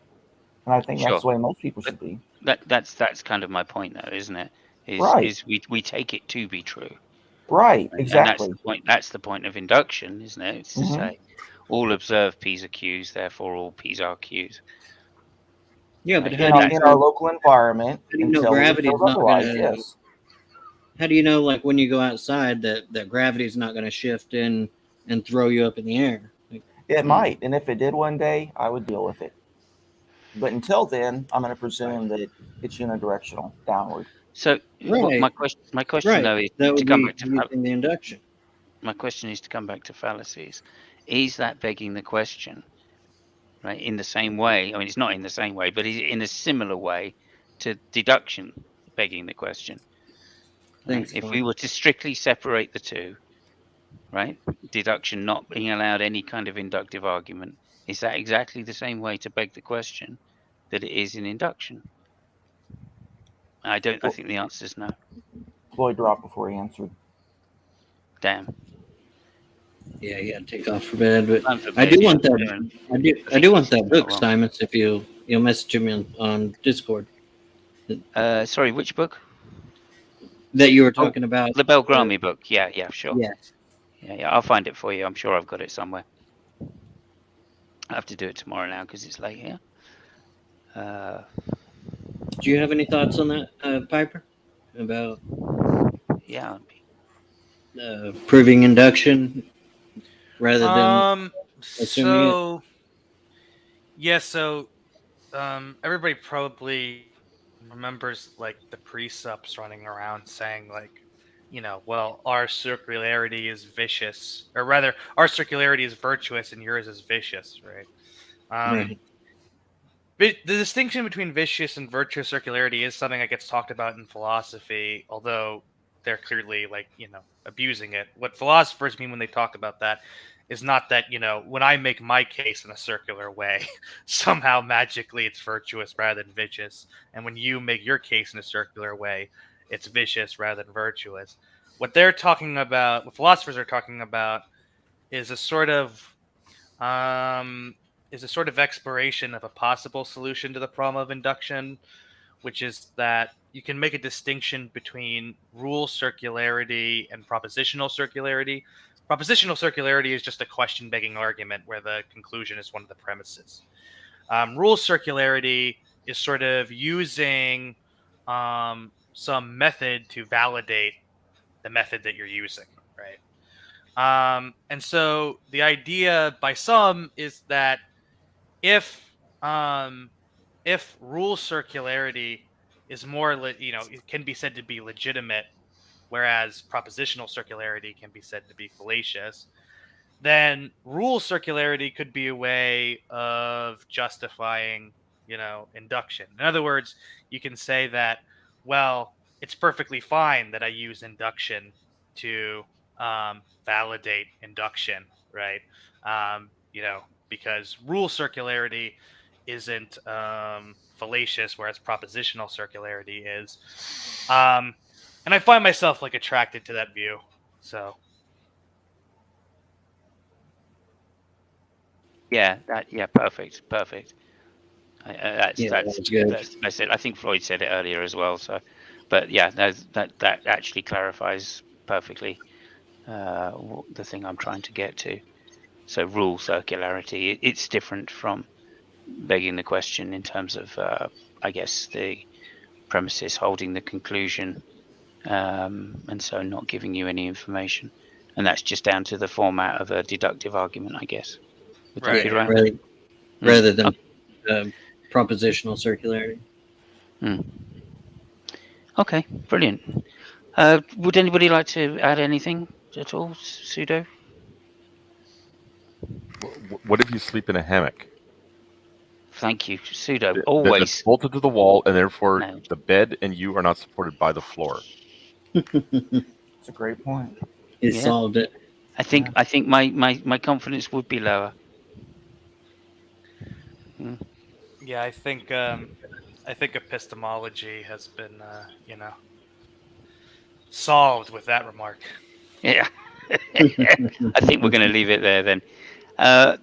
and I think that's the way most people should be. That's kind of my point, though, isn't it? Is we take it to be true. Right, exactly. And that's the point. That's the point of induction, isn't it? It's to say all observed P's are Q's, therefore all P's are Q's. Yeah, but in our local environment, gravity is not going to. Yes. How do you know, like when you go outside, that gravity is not going to shift in and throw you up in the air? It might, and if it did one day, I would deal with it. But until then, I'm going to presume that it's unidirectional, downward. So my question though is to come back to the induction. My question is to come back to fallacies. Is that begging the question? Right, in the same way. I mean, it's not in the same way, but in a similar way to deduction begging the question. Right? If we were to strictly separate the two, right, deduction not being allowed any kind of inductive argument, is that exactly the same way to beg the question that it is in induction? I think the answer is no. Floyd dropped before he answered. Damn. Yeah, you gotta take off for bed, but I do want that. I do want that book, Simons. If you'll message me on Discord. Sorry, which book? that you were talking about. The Belgrami book. Yeah, sure. Yes. Yeah, I'll find it for you. I'm sure I've got it somewhere. I have to do it tomorrow now because it's late here. Do you have any thoughts on that, Piper? About proving induction rather than assuming so everybody probably remembers like the precepts running around saying like, well, our circularity is vicious, or rather our circularity is virtuous and yours is vicious, right? Right. The distinction between vicious and virtuous circularity is something that gets talked about in philosophy, although they're clearly abusing it. What philosophers mean when they talk about that is not that, when I make my case in a circular way, somehow magically it's virtuous rather than vicious. And when you make your case in a circular way, it's vicious rather than virtuous. What philosophers are talking about is a sort of exploration of a possible solution to the problem of induction, which is that you can make a distinction between rule circularity and propositional circularity. Propositional circularity is just a question-begging argument where the conclusion is one of the premises. Rule circularity is sort of using some method to validate the method that you're using, right? And so the idea by some is that if rule circularity is it can be said to be legitimate, whereas propositional circularity can be said to be fallacious, then rule circularity could be a way of justifying, induction. In other words, you can say that, well, it's perfectly fine that I use induction to validate induction, right? Because rule circularity isn't fallacious, whereas propositional circularity is. And I find myself attracted to that view. So. Yeah, perfect. That's good. That's it. I think Floyd said it earlier as well. So, but yeah, that actually clarifies perfectly the thing I'm trying to get to. So, rule circularity, it's different from begging the question in terms of, I guess, the premises holding the conclusion, and so not giving you any information, and that's just down to the format of a deductive argument, I guess. Would that be right? Rather than propositional circularity. Okay, brilliant. Would anybody like to add anything at all, Pseudo? What if you sleep in a hammock? Thank you, Pseudo. Always that's bolted to the wall, and therefore the bed and you are not supported by the floor. That's a great point. He solved it. I think my confidence would be lower. Yeah, I think epistemology has been solved with that remark. Yeah. I think we're going to leave it there then.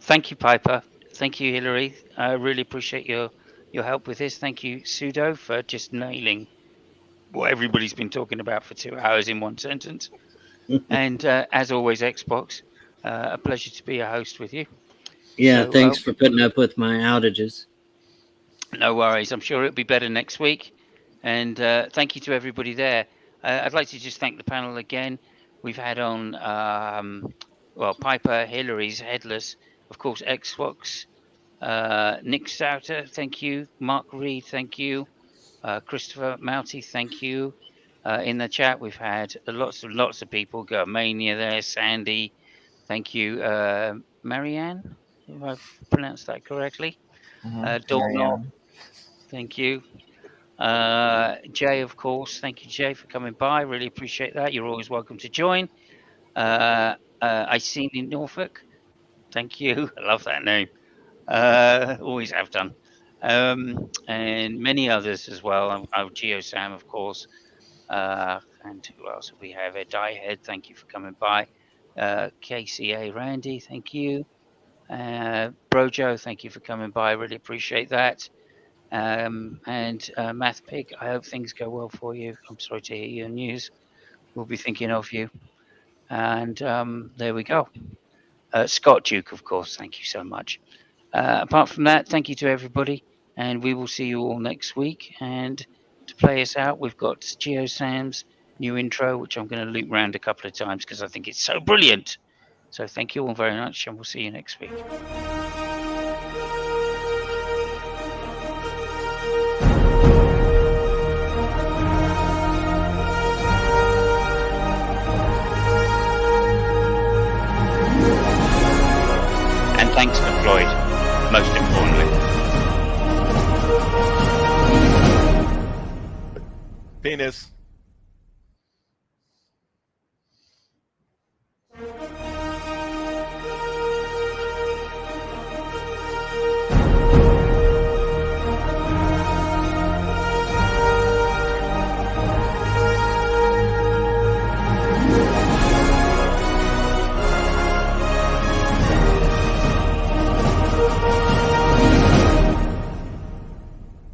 Thank you, Piper. Thank you, Hillary. I really appreciate your help with this. Thank you, Pseudo, for just nailing what everybody's been talking about for 2 hours in one sentence. And as always, Xbox, a pleasure to be a host with you. Yeah, so, thanks for putting up with my outages. No worries. I'm sure it'll be better next week. And thank you to everybody there. I'd like to just thank the panel again. We've had on, Piper, Hillary's Headless, of course, Xbox, Nick Souter, thank you. Mark Reed, thank you. Christopher Mouty, thank you. In the chat, we've had lots of people. Got Mania there, Sandy, thank you. Marianne, if I've pronounced that correctly. Dawn, thank you. Jay, of course, thank you, Jay, for coming by. Really appreciate that. You're always welcome to join. I seen in Norfolk, thank you. I love that name. Always have done. And many others as well. GeoSam, of course. And who else we have? Diehead, thank you for coming by. KCA Randy, thank you. Brojo, thank you for coming by. Really appreciate that. And Math Pig, I hope things go well for you. I'm sorry to hear your news. we'll be thinking of you. And there we go. Scott Duke, of course, thank you so much. Apart from that, thank you to everybody, and we will see you all next week. And to play us out, we've got Geo Sam's new intro, which I'm going to loop around a couple of times because I think it's so brilliant. So thank you all very much, and we'll see you next week. And thanks to Floyd, most importantly. Penis.